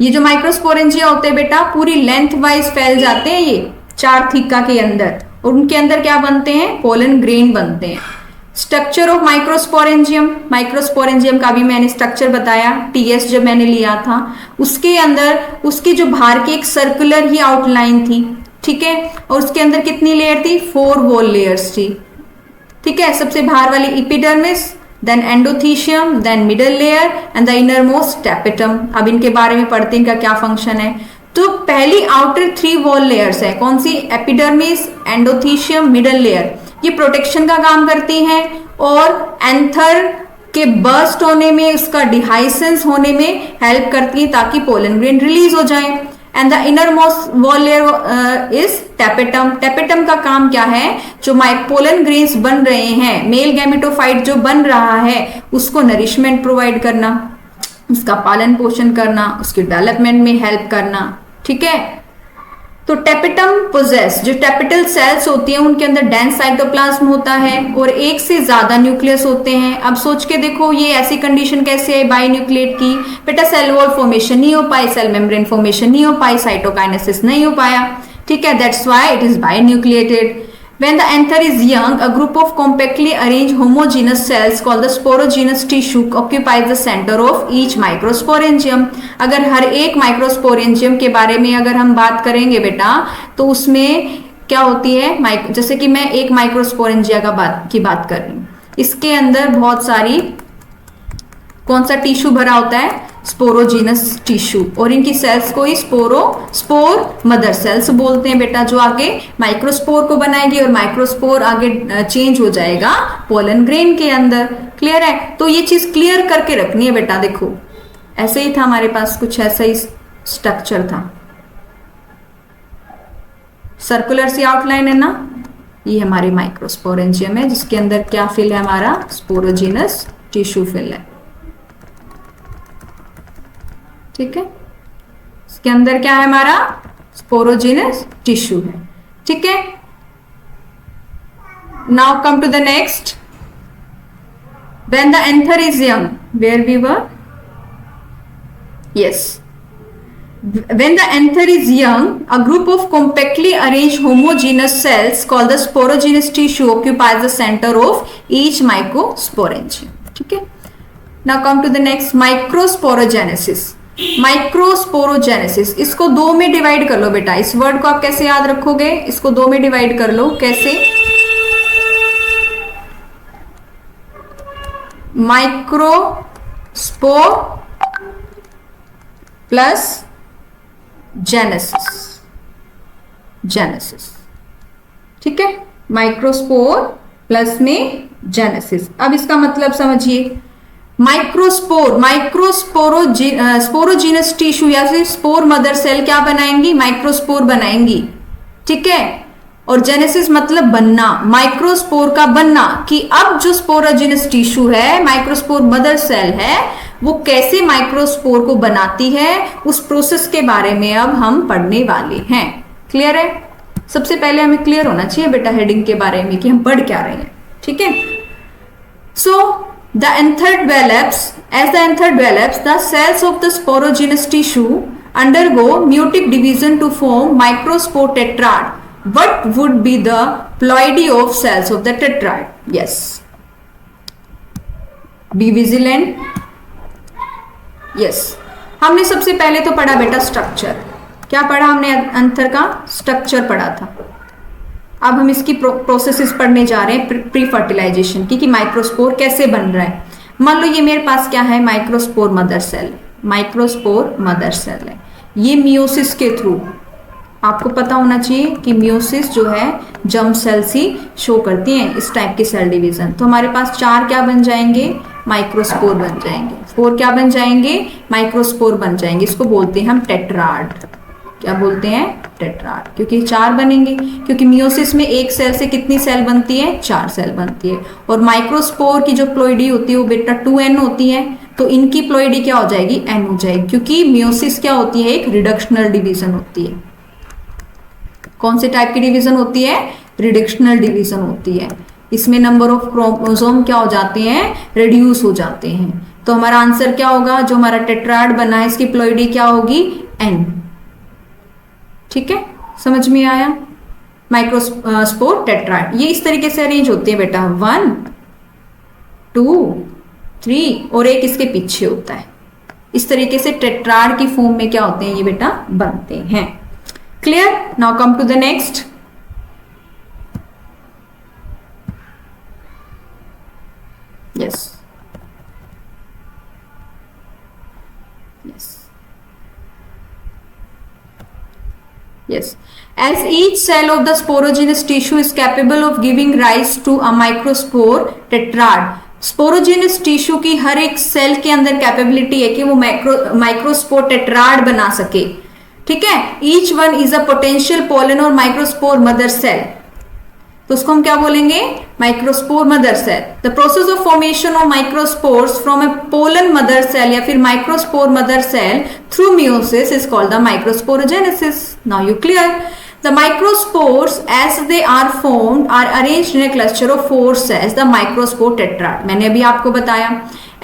ये जो माइक्रोस्पोरेंजिया होते हैं बेटा पूरी लेंथ वाइज फैल जाते हैं ये 4 थीका के अंदर, और उनके अंदर क्या बनते हैं, पोलन ग्रेन बनते हैं। स्ट्रक्चर ऑफ माइक्रोस्पोरेंजियम का भी मैंने स्ट्रक्चर बताया, टीएस जब मैंने लिया था, उसके अंदर उसकी जो बाहर की एक सर्कुलर ही आउटलाइन थी। ठीक है, और उसके अंदर कितनी लेयर थी, 4 वॉल लेयर्स थी। ठीक है, सबसे बाहर वाली epidermis, then endothecium, then middle layer and the inner most tapetum. अब इनके बारे में पढ़ते हैं इनका क्या फंक्शन है। तो पहली आउटर 3 वॉल लेयर्स है, कौन सी, एपिडर्मिस, एंडोथीशियम, मिडल लेयर, ये प्रोटेक्शन का काम करती हैं और एंथर के बर्स्ट होने में, उसका डिहाइसेंस होने में हेल्प करती है ताकि पोलन ग्रेन रिलीज हो जाए। And the inner most wall layer is tapetum. Tapetum का काम क्या है, जो पोलन ग्रेन्स बन रहे हैं, मेल गैमेटोफाइट जो बन रहा है उसको नरिशमेंट प्रोवाइड करना, उसका पालन पोषण करना, उसके डेवलपमेंट में हेल्प करना। ठीक है, तो टैपेटम पोजेस, जो टैपेटल सेल्स होती हैं उनके अंदर डेंस साइटोप्लाज्म होता है और एक से ज्यादा न्यूक्लियस होते हैं। अब सोच के देखो ये ऐसी कंडीशन कैसे है बाई न्यूक्लिएट की, बेटा सेल वॉल फॉर्मेशन नहीं हो पाई, सेल मेम्ब्रेन फॉर्मेशन नहीं हो पाई, साइटोकाइनेसिस नहीं हो पाया। ठीक है, that's why it is by nucleated. When the anther is young, a group of compactly arranged homogeneous cells called the sporogenous tissue occupies the center of each microsporangium. अगर हर एक microsporangium के बारे में अगर हम बात करेंगे बेटा तो उसमें क्या होती है, जैसे कि मैं एक माइक्रोस्पोरेंजिया की बात कर रही हूँ, इसके अंदर बहुत सारी कौन सा टिश्यू भरा होता है, स्पोरोजीनस टिश्यू, और इनकी सेल्स को ही स्पोर मदर सेल्स बोलते हैं बेटा, जो आगे माइक्रोस्पोर को बनाएगी और माइक्रोस्पोर आगे चेंज हो जाएगा पोलन ग्रेन के अंदर। क्लियर है, तो ये चीज क्लियर करके रखनी है बेटा। देखो ऐसे ही था हमारे पास, कुछ ऐसा ही स्ट्रक्चर था। सर्कुलर सी आउटलाइन है ना, ये हमारी माइक्रोस्पोरेंजियम है जिसके अंदर क्या फिल है हमारा, स्पोरोजीनस टिश्यू फिल है। ठीक है, इसके अंदर क्या है हमारा, स्पोरोजीनस टिश्यू है। ठीक है, now come to the next, when the anther is young, where we were, yes, when the anther is young, a group of compactly arranged homogeneous cells called the sporogenous tissue occupies the center of each microsporangium. ठीक है, now come to the next, microsporogenesis. Microsporogenesis, इसको दो में divide कर लो बेटा, इस word को आप कैसे याद रखोगे, इसको दो में डिवाइड कर लो, कैसे, माइक्रोस्पोर प्लस जेनेसिस, जेनेसिस। ठीक है, माइक्रोस्पोर प्लस में जेनेसिस। अब इसका मतलब समझिए, माइक्रोस्पोर, स्पोरोजीनस टिश्यू या फिर स्पोर मदर सेल क्या बनाएंगी, माइक्रोस्पोर बनाएंगी। ठीक है, और जेनेसिस मतलब बनना, माइक्रोस्पोर का बनना, कि अब जो स्पोरोजीनस टिश्यू है, माइक्रोस्पोर मदर सेल है, वो कैसे माइक्रोस्पोर को बनाती है, उस प्रोसेस के बारे में अब हम पढ़ने वाले हैं। क्लियर है, सबसे पहले हमें क्लियर होना चाहिए बेटा हेडिंग के बारे में कि हम पढ़ क्या रहे हैं। ठीक है, सो the anther develops, as the anther develops, the cells of the sporogenous tissue undergo meiotic division to form microspore tetrad. What would be the ploidy of cells of the tetrad? Yes, be vigilant. Yes, हमने सबसे पहले तो पढ़ा बेटा structure, क्या पढ़ा हमने, अंतर का स्ट्रक्चर पढ़ा था। अब हम इसकी प्रोसेसेस पढ़ने जा रहे हैं प्री फर्टिलाइजेशन की, कि माइक्रोस्पोर कैसे बन रहा है। मान लो ये मेरे पास क्या है, microspore mother cell, microspore mother cell है, ये मियोसिस के थ्रू, आपको पता होना चाहिए कि मियोसिस जो है जर्म सेल्स ही शो करती हैं इस टाइप की सेल डिवीजन। तो हमारे पास 4 क्या बन जाएंगे, माइक्रोस्पोर बन जाएंगे, 4 क्या बन जाएंगे, माइक्रोस्पोर बन जाएंगे। इसको बोलते हैं हम टेट्राड। क्या बोलते हैं, टेट्राड, क्योंकि 4 बनेंगे, क्योंकि मियोसिस में एक सेल से कितनी सेल बनती है, 4 सेल बनती है। और माइक्रोस्पोर की जो प्लोइडी होती है वो बेटा 2n होती है, तो इनकी प्लोइडी क्या हो जाएगी, n हो जाएगी, क्योंकि मियोसिस क्या होती है, एक रिडक्शनल डिवीजन होती है। कौन से टाइप की डिवीजन होती है, रिडक्शनल डिवीजन होती है। इसमें नंबर ऑफ क्रोमोसोम क्या हो जाते हैं, रिड्यूस हो जाते हैं। तो हमारा आंसर क्या होगा, जो हमारा टेट्राड बना है इसकी प्लोइडी क्या होगी, n। ठीक है, समझ में आया, माइक्रोस्पोर टेट्राड ये इस तरीके से अरेंज होते हैं बेटा, 1 2 3 और एक इसके पीछे होता है। इस तरीके से टेट्राड की फॉर्म में क्या होते हैं ये बेटा, बनते हैं। Clear, now come to the next. Yes, yes, yes, as each cell of the sporogenous tissue is capable of giving rise to a microspore tetrad, sporogenous tissue की हर एक सेल के अंदर कैपेबिलिटी है कि वो माइक्रोस्पोर टेट्राड बना सके। ठीक है, each one is a potential pollen और माइक्रोस्पोर मदर सेल, तो उसको हम क्या बोलेंगे, microspore mother cell. The process of formation of microspores from a pollen mother cell या फिर microspore mother cell through meiosis is called the microsporogenesis. Now you clear, the microspores as they are formed are arranged in a cluster of 4 cells, the microspore tetrad। मैंने अभी आपको बताया,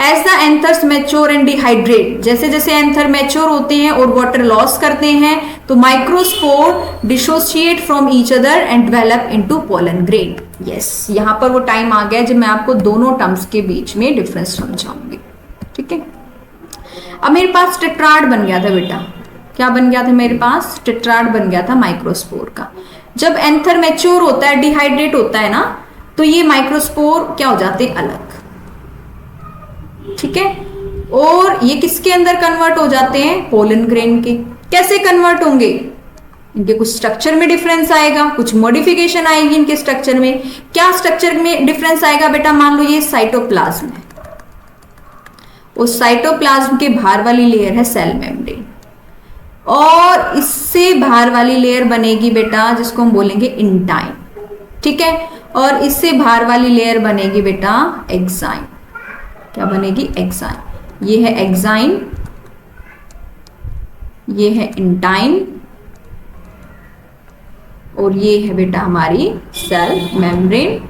as the anthers mature and dehydrate, जैसे जैसे anther mature होते हैं और water loss करते हैं तो microspore dissociate from each other and develop into pollen grain. Yes, यहाँ पर वो टाइम आ गया जब मैं आपको दोनों टर्म्स के बीच में डिफरेंस समझाऊंगी। ठीक है, अब मेरे पास टेट्राड बन गया था बेटा, क्या बन गया था मेरे पास, टेट्राड बन गया था माइक्रोस्पोर का। जब एंथर मैच्योर होता है, डिहाइड्रेट होता है ना, तो ये माइक्रोस्पोर क्या हो जाते हैं, अलग। ठीक है, और ये किसके अंदर कन्वर्ट हो जाते हैं, पोलन ग्रेन के। कैसे कन्वर्ट होंगे, इनके कुछ स्ट्रक्चर में डिफरेंस आएगा, कुछ मॉडिफिकेशन आएगी इनके स्ट्रक्चर में। क्या स्ट्रक्चर में डिफरेंस आएगा बेटा, मान लो ये साइटोप्लाज्म है, उस साइटोप्लाज्म के बाहर वाली लेयर है सेल मेम्ब्रेन, और इससे बाहर वाली लेयर बनेगी बेटा जिसको हम बोलेंगे इंटाइन, ठीक है, और इससे बाहर वाली लेयर बनेगी बेटा एक्साइन। क्या बनेगी? एक्साइन। ये है एक्साइन, ये है इंटाइन, और ये है बेटा हमारी सेल मेम्ब्रेन,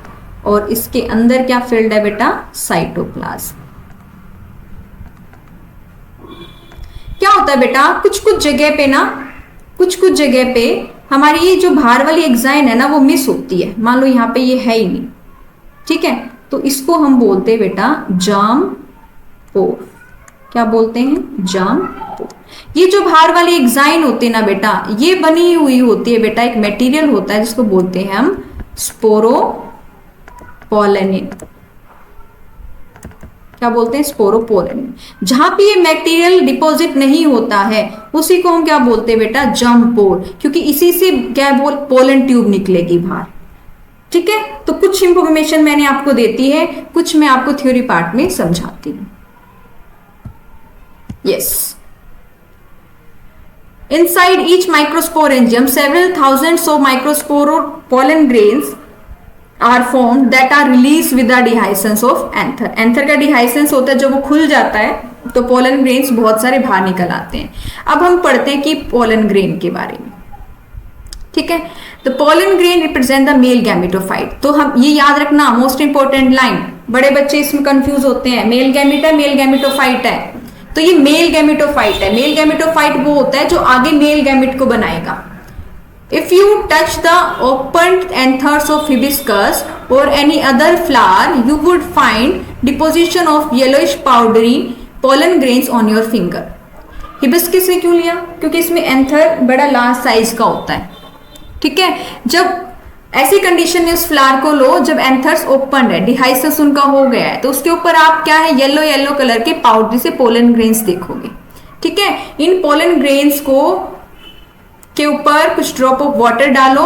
और इसके अंदर क्या फिल्ड है बेटा? साइटोप्लाज्म। क्या होता है बेटा, कुछ कुछ जगह पे ना, कुछ कुछ जगह पे हमारी ये जो बाहर वाली एक्साइन है ना वो मिस होती है। मान लो यहाँ पे ये है ही नहीं, ठीक है, तो इसको हम बोलते हैं बेटा जर्म पोर। क्या बोलते हैं? जर्म पोर। ये जो बाहर वाली एक्साइन होती है ना बेटा, ये बनी हुई होती है बेटा, एक मटेरियल होता है जिसको बोलते हैं हम स्पोरोपोलेनिन। क्या बोलते हैं? स्पोरोपोलेनिन। जहां पे ये मटेरियल डिपॉजिट नहीं होता है उसी को हम क्या बोलते हैं बेटा? जर्म पोर, क्योंकि इसी से क्या पोलन ट्यूब निकलेगी बाहर, ठीक है। तो कुछ इंफॉर्मेशन मैंने आपको देती है, कुछ मैं आपको थ्योरी पार्ट में समझाती हूं। Yes, inside each microsporangium several thousands of microspore pollen grains are formed that are released with the dehiscence of anther। Anther का डिहाइसेंस होता है, जब वो खुल जाता है तो पोलन ग्रेन्स बहुत सारे बाहर निकल आते हैं। अब हम पढ़ते हैं कि पोलन ग्रेन के बारे में, ठीक है। तो pollen grain represent the male gametophyte. तो हम ये याद रखना, मोस्ट इंपॉर्टेंट लाइन, बड़े बच्चे इसमें कंफ्यूज होते हैं, मेल गैमेट है, मेल गैमेटोफाइट है। तो ये मेल गैमेटोफाइट है। मेल गैमेटोफाइट वो होता है जो आगे मेल गैमेट को बनाएगा। If you touch the opened anthers of hibiscus or any other flower, you would find deposition of yellowish powdery pollen grains on your finger। Hibiscus से क्यों लिया? क्योंकि इसमें एंथर बड़ा लार्ज साइज का होता है, ठीक है। जब ऐसी कंडीशन में उस फ्लावर को लो जब एंथर्स ओपन है, डिहाइसेंस उनका हो गया है, तो उसके ऊपर आप क्या है, येलो येलो कलर के पाउडर से पोलन ग्रेन्स देखोगे, ठीक है। इन पोलन ग्रेन्स को के ऊपर कुछ ड्रॉप ऑफ वाटर डालो,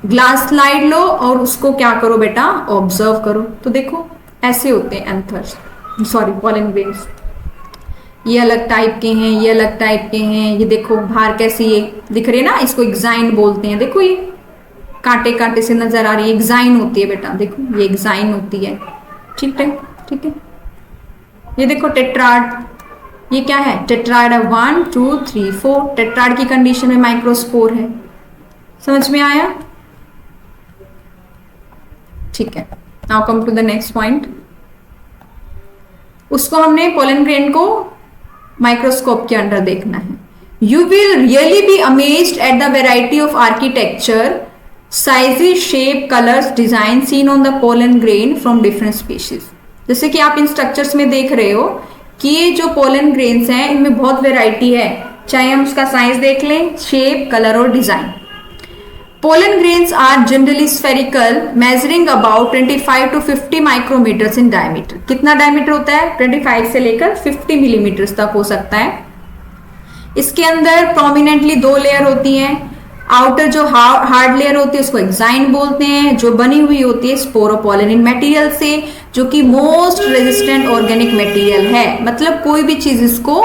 ग्लास स्लाइड लो और उसको क्या करो बेटा? ऑब्जर्व करो। तो देखो ऐसे होते हैं एंथर्स, सॉरी पोलन ग्रेन्स। ये अलग टाइप के हैं, ये अलग टाइप के हैं। ये देखो बाहर कैसे ये दिख रहे हैं ना, इसको एक्साइन बोलते हैं। देखो ये कांटे कांटे से नजर आ रही है, एक्साइन होती है बेटा, देखो ये एक्साइन होती है, ठीक है, ठीक है। ये देखो टेट्राड, ये क्या है? टेट्राड है, 1 2 3 4। टेट्राड की कंडीशन में माइक्रोस्पोर है। समझ में आया? ठीक है। Now come to the next point. उसको हमने पोलन ग्रेन को माइक्रोस्कोप के अंदर देखना है। You will really be amazed at the variety of architecture, sizes, shape, colours, design seen on the pollen grain from different species. जैसे कि आप इन स्ट्रक्चर्स में देख रहे हो कि ये जो पोलन ग्रेन्स हैं इनमें बहुत वेराइटी है, चाहे हम उसका साइज देख लें, शेप, कलर और design. Pollen grains are generally spherical, measuring about 25 to 50 micrometres in diameter. कितना डायमीटर होता है? 25 से लेकर 50 मिलीमीटर्स तक हो सकता है। इसके अंदर प्रोमिनेंटली 2 लेयर होती हैं। आउटर जो हार्ड लेयर होती है उसको एक्साइन बोलते हैं, जो बनी हुई होती है स्पोरोपोलेनिन मटेरियल से, जो कि मोस्ट रेजिस्टेंट ऑर्गेनिक मटेरियल है। मतलब कोई भी चीज इसको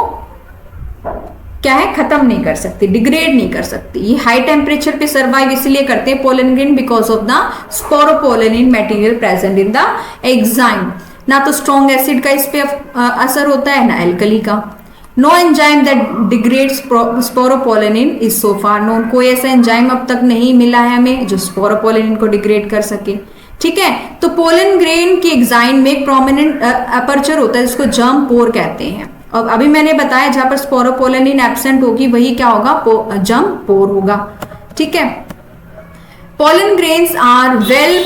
क्या है, खत्म नहीं कर सकती, डिग्रेड नहीं कर सकती। ये हाई टेम्परेचर पे सर्वाइव इसलिए करते हैं pollen grain because of the sporopollenin material present in the exine. ना तो स्ट्रॉन्ग एसिड का इस पे असर होता है, ना एल्कली का। No enzyme that degrades sporopollenin is so far known. कोई ऐसा एंजाइम अब तक नहीं मिला है हमें जो स्पोरोपोलेनिन को डिग्रेड कर सके, ठीक है। तो पोलन ग्रेन की एक्साइन में एक प्रोमिनेंट अपर्चर होता है जिसको जर्म पोर कहते हैं। अब अभी मैंने बताया जहां पर स्पोरोपोलेनिन एब्सेंट होगी वही क्या होगा? जर्म पोर होगा, ठीक है। Pollen grains are well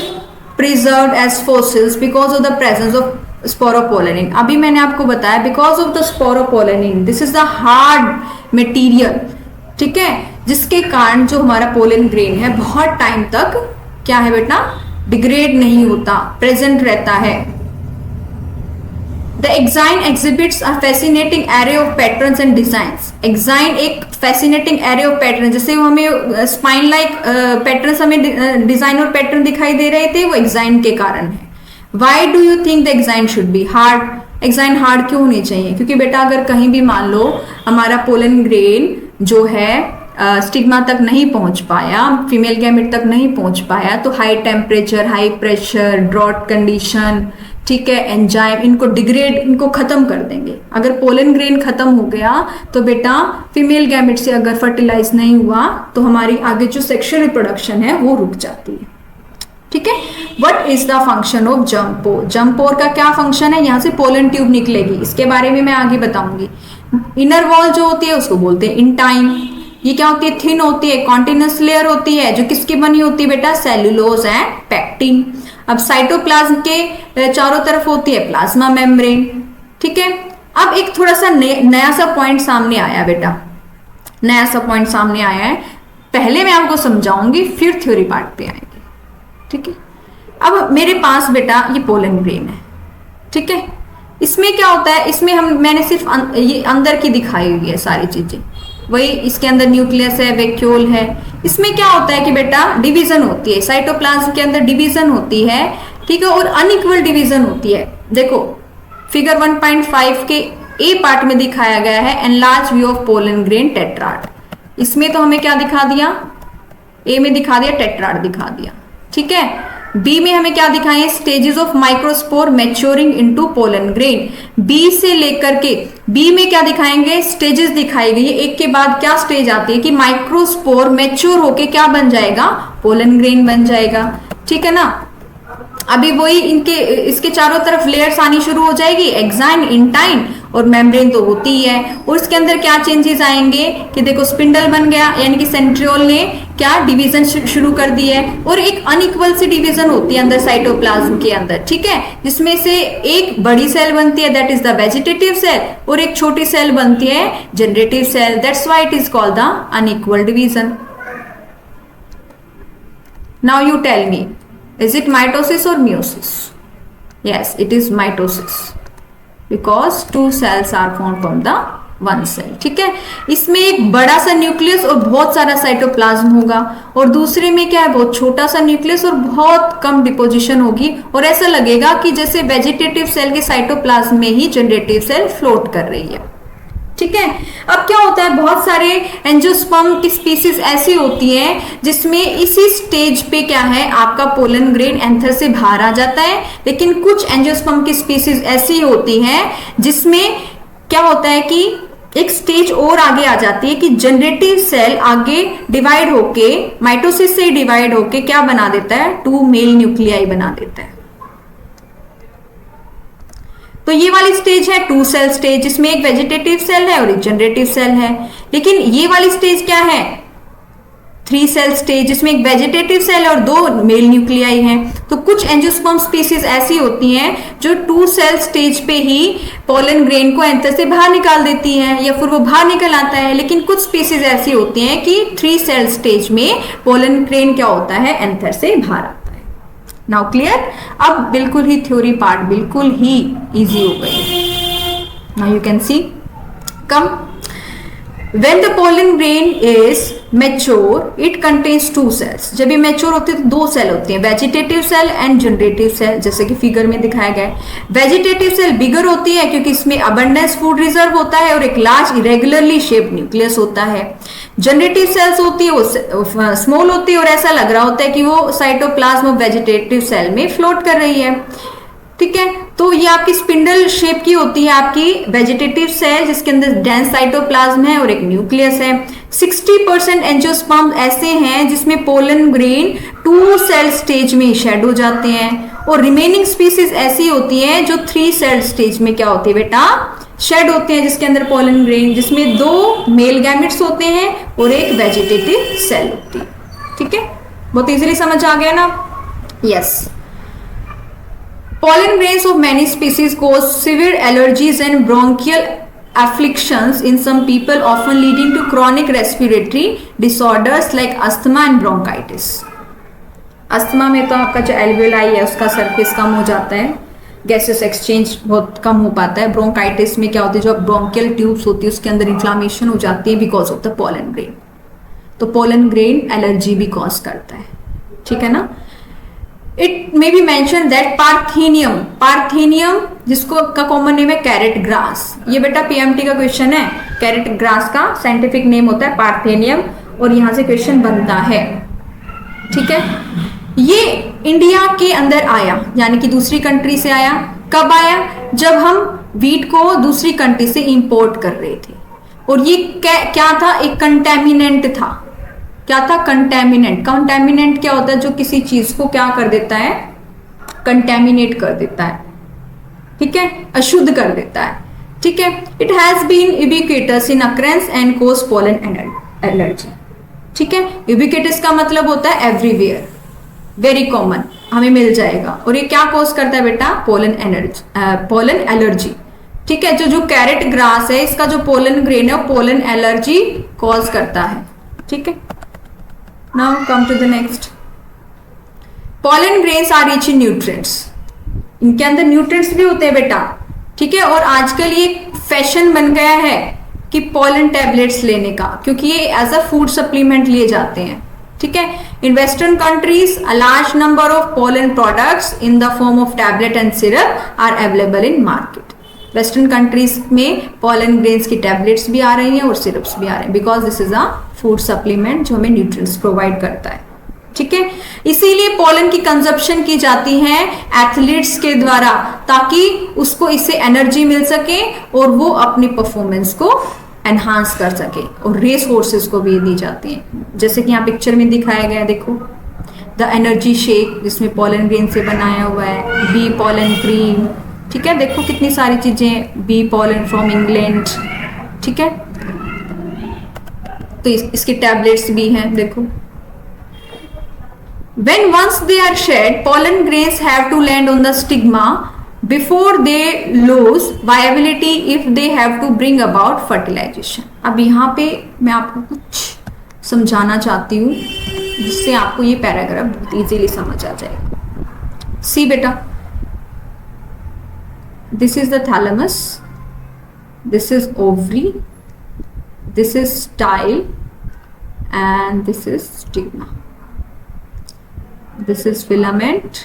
preserved as fossils because of the presence of sporopollenin. अभी मैंने आपको बताया because of the sporopollenin, this is the hard material, ठीक है, जिसके कारण जो हमारा पोलन ग्रेन है बहुत टाइम तक क्या है बेटा? डिग्रेड नहीं होता, प्रेजेंट रहता है। The exine exhibits a fascinating array of patterns and designs. Exine एक फैसिनेटिंग एरे ऑफ पैटर्न, जैसे वो हमें स्पाइन लाइक पैटर्न्स, हमें डिजाइन और पैटर्न दिखाई दे रहे थे, वो एक्साइन के कारण है। Why do you think the exine should be hard? Exine hard क्यों होनी चाहिए? क्योंकि बेटा अगर कहीं भी मान लो हमारा पोलन ग्रेन जो है स्टिग्मा तक नहीं पहुंच पाया, फीमेल गैमेट तक नहीं पहुंच पाया, तो high temperature, high pressure, drought condition, ठीक है, एंजाइम, इनको डिग्रेड, इनको खत्म कर देंगे। अगर पोलन ग्रेन खत्म हो गया तो बेटा फीमेल गैमेट से अगर फर्टिलाइज नहीं हुआ तो हमारी आगे जो सेक्सुअल रिप्रोडक्शन है वो रुक जाती है। ठीक है, what is the function of जंप पोर? जंप पोर का क्या फंक्शन है? यहाँ से पोलन ट्यूब निकलेगी, इसके बारे में मैं आगे बताऊंगी। इनर वॉल जो होती है उसको बोलते हैं इंटाइन। ये क्या होती है? थिन होती है, कॉन्टिन्यूस लेयर होती है, जो किसकी बनी होती है बेटा? Cellulose and pectin. अब साइटोप्लाज्म के चारों तरफ होती है प्लाज्मा मेम्ब्रेन। ठीक है, अब एक थोड़ा सा नया सा पॉइंट सामने आया बेटा, नया सा पॉइंट सामने आया है। पहले मैं आपको समझाऊंगी, फिर थ्योरी पार्ट पे आएंगे। ठीक है, अब मेरे पास बेटा ये पोलन ग्रेन है। ठीक है, इसमें क्या होता है? इसमें मैंने सिर्फ ये अंदर की दिखाई हुई है सारी चीजें, वही इसके अंदर न्यूक्लियस है, वैक्यूल है। इसमें क्या होता है कि बेटा डिवीजन होती है, साइटोप्लाज्म के अंदर डिवीजन होती है। ठीक है, और अनइक्वल डिवीजन होती है। देखो फिगर 1.5 के ए पार्ट में दिखाया गया है enlarge view of pollen grain tetrad. इसमें तो हमें क्या दिखा दिया? ए में दिखा दिया टेट्राड दिखा दिया। ठीक है, बी में हमें क्या दिखाए? Stages of microspore maturing into pollen grain. B से लेकर के बी में क्या दिखाएंगे? स्टेजेस दिखाई गई है, एक के बाद क्या स्टेज आती है कि माइक्रोस्पोर मैच्योर होके क्या बन जाएगा? पोलन ग्रेन बन जाएगा। ठीक है ना, अभी वही इनके इसके चारों तरफ लेयर्स आनी शुरू हो जाएगी, एक्साइन, इंटाइन और मेम्ब्रेन तो होती ही है। और इसके अंदर क्या चेंजेस आएंगे कि देखो स्पिंडल बन गया, यानी कि सेंट्रियोल ने क्या डिवीजन शुरू कर दी है। और एक अनइक्वल सी डिवीजन होती है अंदर साइटोप्लाज्म के अंदर। ठीक है, जिसमें से एक बड़ी सेल बनती है that is the vegetative cell, और एक छोटी सेल बनती है generative cell. That's why it is called the unequal division. Now you tell me, is it mitosis or meiosis? Yes, it is mitosis because two cells are formed from the one cell. ठीक है, इसमें एक बड़ा सा nucleus और बहुत सारा cytoplasm होगा, और दूसरे में क्या है? बहुत छोटा सा न्यूक्लियस और बहुत कम डिपोजिशन होगी, और ऐसा लगेगा कि जैसे वेजिटेटिव सेल के साइटोप्लाज्म में ही जनरेटिव सेल फ्लोट कर रही है। ठीक है, अब क्या होता है? बहुत सारे एंजियोस्पर्म की स्पीसीज ऐसी होती हैं जिसमें इसी स्टेज पे क्या है? आपका पोलन ग्रेन एंथर से बाहर आ जाता है। लेकिन कुछ एंजियोस्पर्म की स्पीसीज ऐसी होती हैं जिसमें क्या होता है कि एक स्टेज और आगे आ जाती है कि जनरेटिव सेल आगे डिवाइड होके, माइटोसिस से डिवाइड होके क्या बना देता है? 2 मेल न्यूक्लियाई बना देता है। तो ये वाली स्टेज है 2 सेल स्टेज, जिसमें एक वेजिटेटिव सेल है और एक जनरेटिव सेल है। लेकिन ये वाली स्टेज क्या है? 3 सेल स्टेज, जिसमें एक वेजिटेटिव सेल और 2 मेल न्यूक्लियाई हैं। तो कुछ एंजियोस्पर्म स्पीसीज ऐसी होती हैं जो 2 सेल स्टेज पे ही पोलन ग्रेन को एंथर से बाहर निकाल देती हैं, या फिर वो बाहर निकल आता है। लेकिन कुछ स्पीसीज ऐसी होती हैं कि 3 सेल स्टेज में पोलन ग्रेन क्या होता है? एंथर से बाहर आता है। Now clear? अब बिल्कुल ही थ्योरी पार्ट बिल्कुल ही इजी हो गई। Now you can see, come when the pollen grain is mature it contains 2 cells। जब ये मैच्योर होती है तो 2 सेल होती हैं, vegetative cell and generative cell, जैसे कि फिगर में दिखाया गया है। वेजिटेटिव सेल बिगर होती है क्योंकि इसमें अबंडेंस फूड रिजर्व होता है और एक लार्ज इरेगुलरली शेप्ड न्यूक्लियस होता है। जनरेटिव सेल्स होती है वो स्मॉल होती है और ऐसा लग रहा होता है कि वो साइटोप्लाज्म ऑफ वेजिटेटिव सेल में फ्लोट कर रही है। ठीक है, तो ये आपकी स्पिंडल शेप की होती है आपकी वेजिटेटिव सेल, जिसके अंदर डेंस साइटोप्लाज्म है और एक न्यूक्लियस है। 60% एंजियोस्पर्म ऐसे हैं जिसमें पोलन ग्रेन 2 सेल स्टेज में शेड हो जाते हैं, और रिमेनिंग स्पीसीज ऐसी होती हैं जो 3 सेल स्टेज में क्या होती है बेटा? शेड होते हैं, जिसके अंदर पोलन ग्रेन, जिसमें 2 मेल गैमेट्स होते हैं और एक वेजिटेटिव सेल होती है। ठीक है, बहुत इजीली समझ आ गया ना? Yes. Pollen grains of many species cause severe allergies and bronchial afflictions in some people, often leading to chronic respiratory disorders like asthma and bronchitis. Asthma में तो आपका जो एल्वेलाई है उसका सरफेस कम हो जाता है, गैसेस एक्सचेंज बहुत कम हो पाता है। ब्रोंकाइटिस में क्या होता है? जो ब्रोंकियल ट्यूब्स होती है उसके अंदर इन्फ्लामेशन हो जाती है because of the pollen grain. तो पोलन ग्रेन एलर्जी भी कॉज करता है। ठीक है ना? It may be mention that parthenium जिसको का कॉमन नेम है कैरेट ग्रास। ये बेटा पीएमटी का क्वेश्चन है, कैरेट ग्रास का साइंटिफिक नेम होता है पार्थेनियम, और यहां से क्वेश्चन बनता है। ठीक है, ये इंडिया के अंदर आया, यानी कि दूसरी कंट्री से आया। कब आया? जब हम वीट को दूसरी कंट्री से इंपोर्ट कर रहे थे, और ये क्या था? एक कंटेमिनेंट था। क्या था? कंटेमिनेंट। कंटेमिनेंट क्या होता है? जो किसी चीज को क्या कर देता है? कंटेमिनेट कर देता है। ठीक है, अशुद्ध कर देता है। ठीक है, it has been ubiquitous in occurrence and cause pollen allergy. ठीक है, यूबिक्विटस का मतलब होता है एवरीवेयर, वेरी कॉमन, हमें मिल जाएगा। और ये क्या कोज करता है बेटा? Pollen allergy. ठीक है, जो कैरेट ग्रास है, इसका जो पोलन ग्रेन है वो पोलन एलर्जी कॉज करता है। ठीक है, now come to the next. Pollen grains are rich in nutrients. इनके अंदर न्यूट्रिएंट्स भी होते हैं बेटा। ठीक है, और आजकल ये फैशन बन गया है कि पोलन टैबलेट्स लेने का, क्योंकि ये एज अ फूड सप्लीमेंट लिए जाते हैं। ठीक है, in western countries a large number of pollen products in the form of tablet and syrup are available in market. Western countries में पोलन ग्रेन्स की टैबलेट्स भी आ रही हैं और सिरप्स भी आ रहे हैं, because this is a food supplement जो हमें न्यूट्रिएंट्स प्रोवाइड करता है। ठीक है, इसीलिए पोलन की कंजप्शन की जाती है एथलीट्स के द्वारा, ताकि उसको इससे एनर्जी मिल सके और वो अपनी परफॉर्मेंस को एनहांस कर सके, और रेस हॉर्सेस को भी दी जाती है, जैसे कि यहाँ पिक्चर में दिखाया गया। देखो द एनर्जी शेक, जिसमें पोलन ग्रेन से बनाया हुआ है, बी पोलन क्रीम। ठीक है, देखो कितनी सारी चीजें, बी पोलन फ्रॉम इंग्लैंड। ठीक है, तो इसके टैबलेट्स भी हैं। देखो, when once they are shed, pollen grains have to land on the stigma before they lose viability if they have to bring about fertilization। अब यहाँ पे मैं आपको कुछ समझाना चाहती हूँ जिससे आपको ये पैराग्राफ बहुत इजीली समझ आ जाएगा। सी बेटा, this is the thalamus, this is ovary, this is style, and this is stigma. This is filament,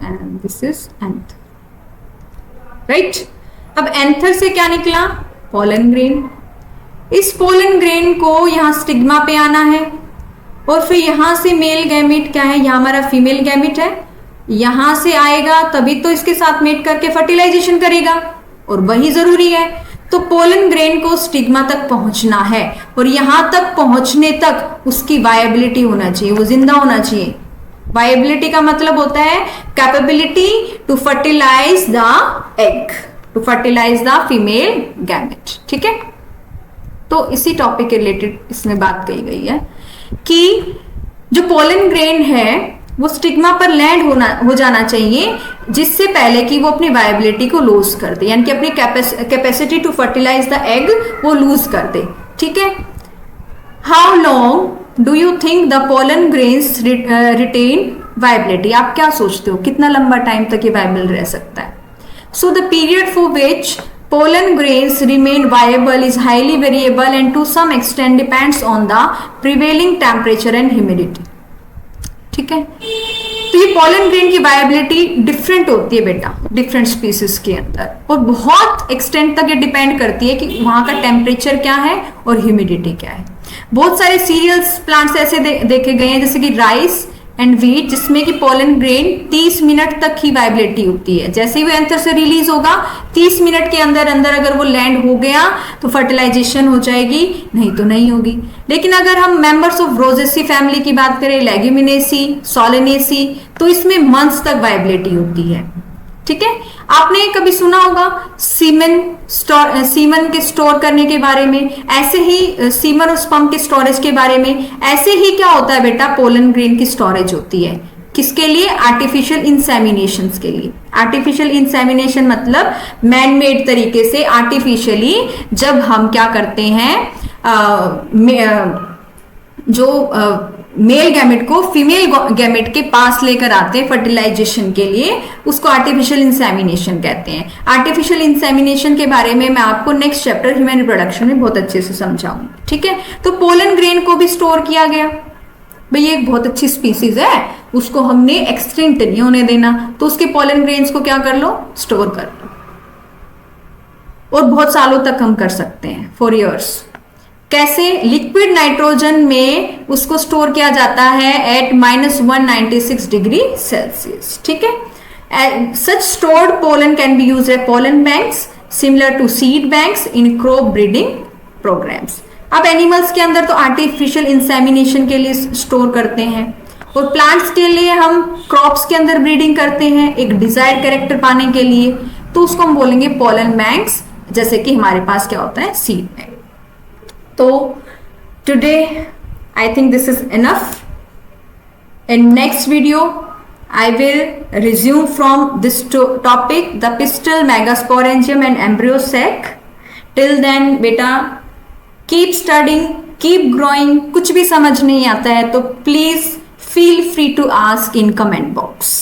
and this is anther. Right? अब एंथर से क्या निकला? Pollen grain. इस पोलन ग्रेन को यहाँ स्टिग्मा पे आना है, और फिर यहां से मेल गैमेट क्या है? यहाँ हमारा फीमेल गैमेट है, यहां से आएगा तभी तो इसके साथ मेट करके फर्टिलाइजेशन करेगा, और वही जरूरी है। तो पोलन ग्रेन को स्टिग्मा तक पहुंचना है, और यहां तक पहुंचने तक उसकी वायबिलिटी होना चाहिए, वो जिंदा होना चाहिए। वायबिलिटी का मतलब होता है capability to fertilize the egg, to fertilize the female gamete. ठीक है, तो इसी टॉपिक के रिलेटेड इसमें बात कही गई है कि जो पोलन ग्रेन है वो स्टिग्मा पर लैंड हो जाना चाहिए, जिससे पहले कि वो अपनी वायबिलिटी को लूज कर दे, यानी कि अपनी capacity to fertilize the egg वो लूज कर दे। ठीक है, how long do you think the pollen grains retain viability? आप क्या सोचते हो कितना लंबा टाइम तक ये वायबल रह सकता है? So the period for which pollen grains remain viable is highly variable and to some extent depends on the prevailing temperature and humidity। ठीक है, तो ये पोलन ग्रेन की वायबिलिटी डिफरेंट होती है बेटा डिफरेंट स्पीसीज के अंदर, और बहुत एक्सटेंट तक ये डिपेंड करती है कि वहां का टेम्परेचर क्या है और ह्यूमिडिटी क्या है। बहुत सारे सीरियल्स प्लांट्स ऐसे देखे गए हैं, जैसे कि राइस एंड व्हीट, जिसमें कि पोलन ग्रेन 30 मिनट तक ही वाइबिलिटी होती है। जैसे ही वो एंथर से रिलीज होगा 30 मिनट के अंदर अंदर अगर वो लैंड हो गया तो फर्टिलाइजेशन हो जाएगी, नहीं तो नहीं होगी। लेकिन अगर हम मेंबर्स ऑफ रोजेसी फैमिली की बात करें, लेग्यूमिनेसी, सोलेनेसी, तो इसमें मंथ्स तक वाइबिलिटी होती है। ठीक है, आपने कभी सुना होगा सीमन के स्टोर करने के बारे में, ऐसे ही सीमन और स्पर्म के स्टोरेज के बारे में। ऐसे ही क्या होता है बेटा, पोलन ग्रेन की स्टोरेज होती है। किसके लिए? आर्टिफिशियल इंसेमिनेशन के लिए। आर्टिफिशियल इंसेमिनेशन मतलब मैन मेड तरीके से आर्टिफिशियली जब हम क्या करते हैं, मेल गैमेट को फीमेल गैमेट के पास लेकर आते हैं फर्टिलाइजेशन के लिए, उसको आर्टिफिशियल इंसेमिनेशन कहते हैं। आर्टिफिशियल इंसेमिनेशन के बारे में मैं आपको नेक्स्ट चैप्टर ह्यूमन रिप्रोडक्शन में बहुत अच्छे से समझाऊंगी। ठीक है, तो पोलन ग्रेन को भी स्टोर किया गया, भाई ये एक बहुत अच्छी स्पीसीज है, उसको हमने एक्सटिंक्ट नहीं होने देना, तो उसके पॉलन ग्रेन्स को क्या कर लो, स्टोर कर लो, और बहुत सालों तक हम कर सकते हैं, फॉर इयर्स। कैसे? लिक्विड नाइट्रोजन में उसको स्टोर किया जाता है एट -196 डिग्री सेल्सियस, ठीक है। Such stored pollen can be used at pollen banks similar to seed banks in crop breeding programs. अब एनिमल्स के अंदर तो आर्टिफिशियल इंसेमिनेशन के लिए स्टोर करते हैं, और प्लांट्स के लिए हम क्रॉप्स के अंदर ब्रीडिंग करते हैं एक डिजायर्ड कैरेक्टर पाने के लिए, तो उसको हम बोलेंगे पोलन बैंक्स, जैसे कि हमारे पास क्या होता है, सीड बैंक। तो today I think this is enough. In next video, I will resume from this topic, the pistil, megasporangium and embryo sac. Till then, बेटा keep studying, keep growing. कुछ भी समझ नहीं आता है तो please feel free to ask in comment box.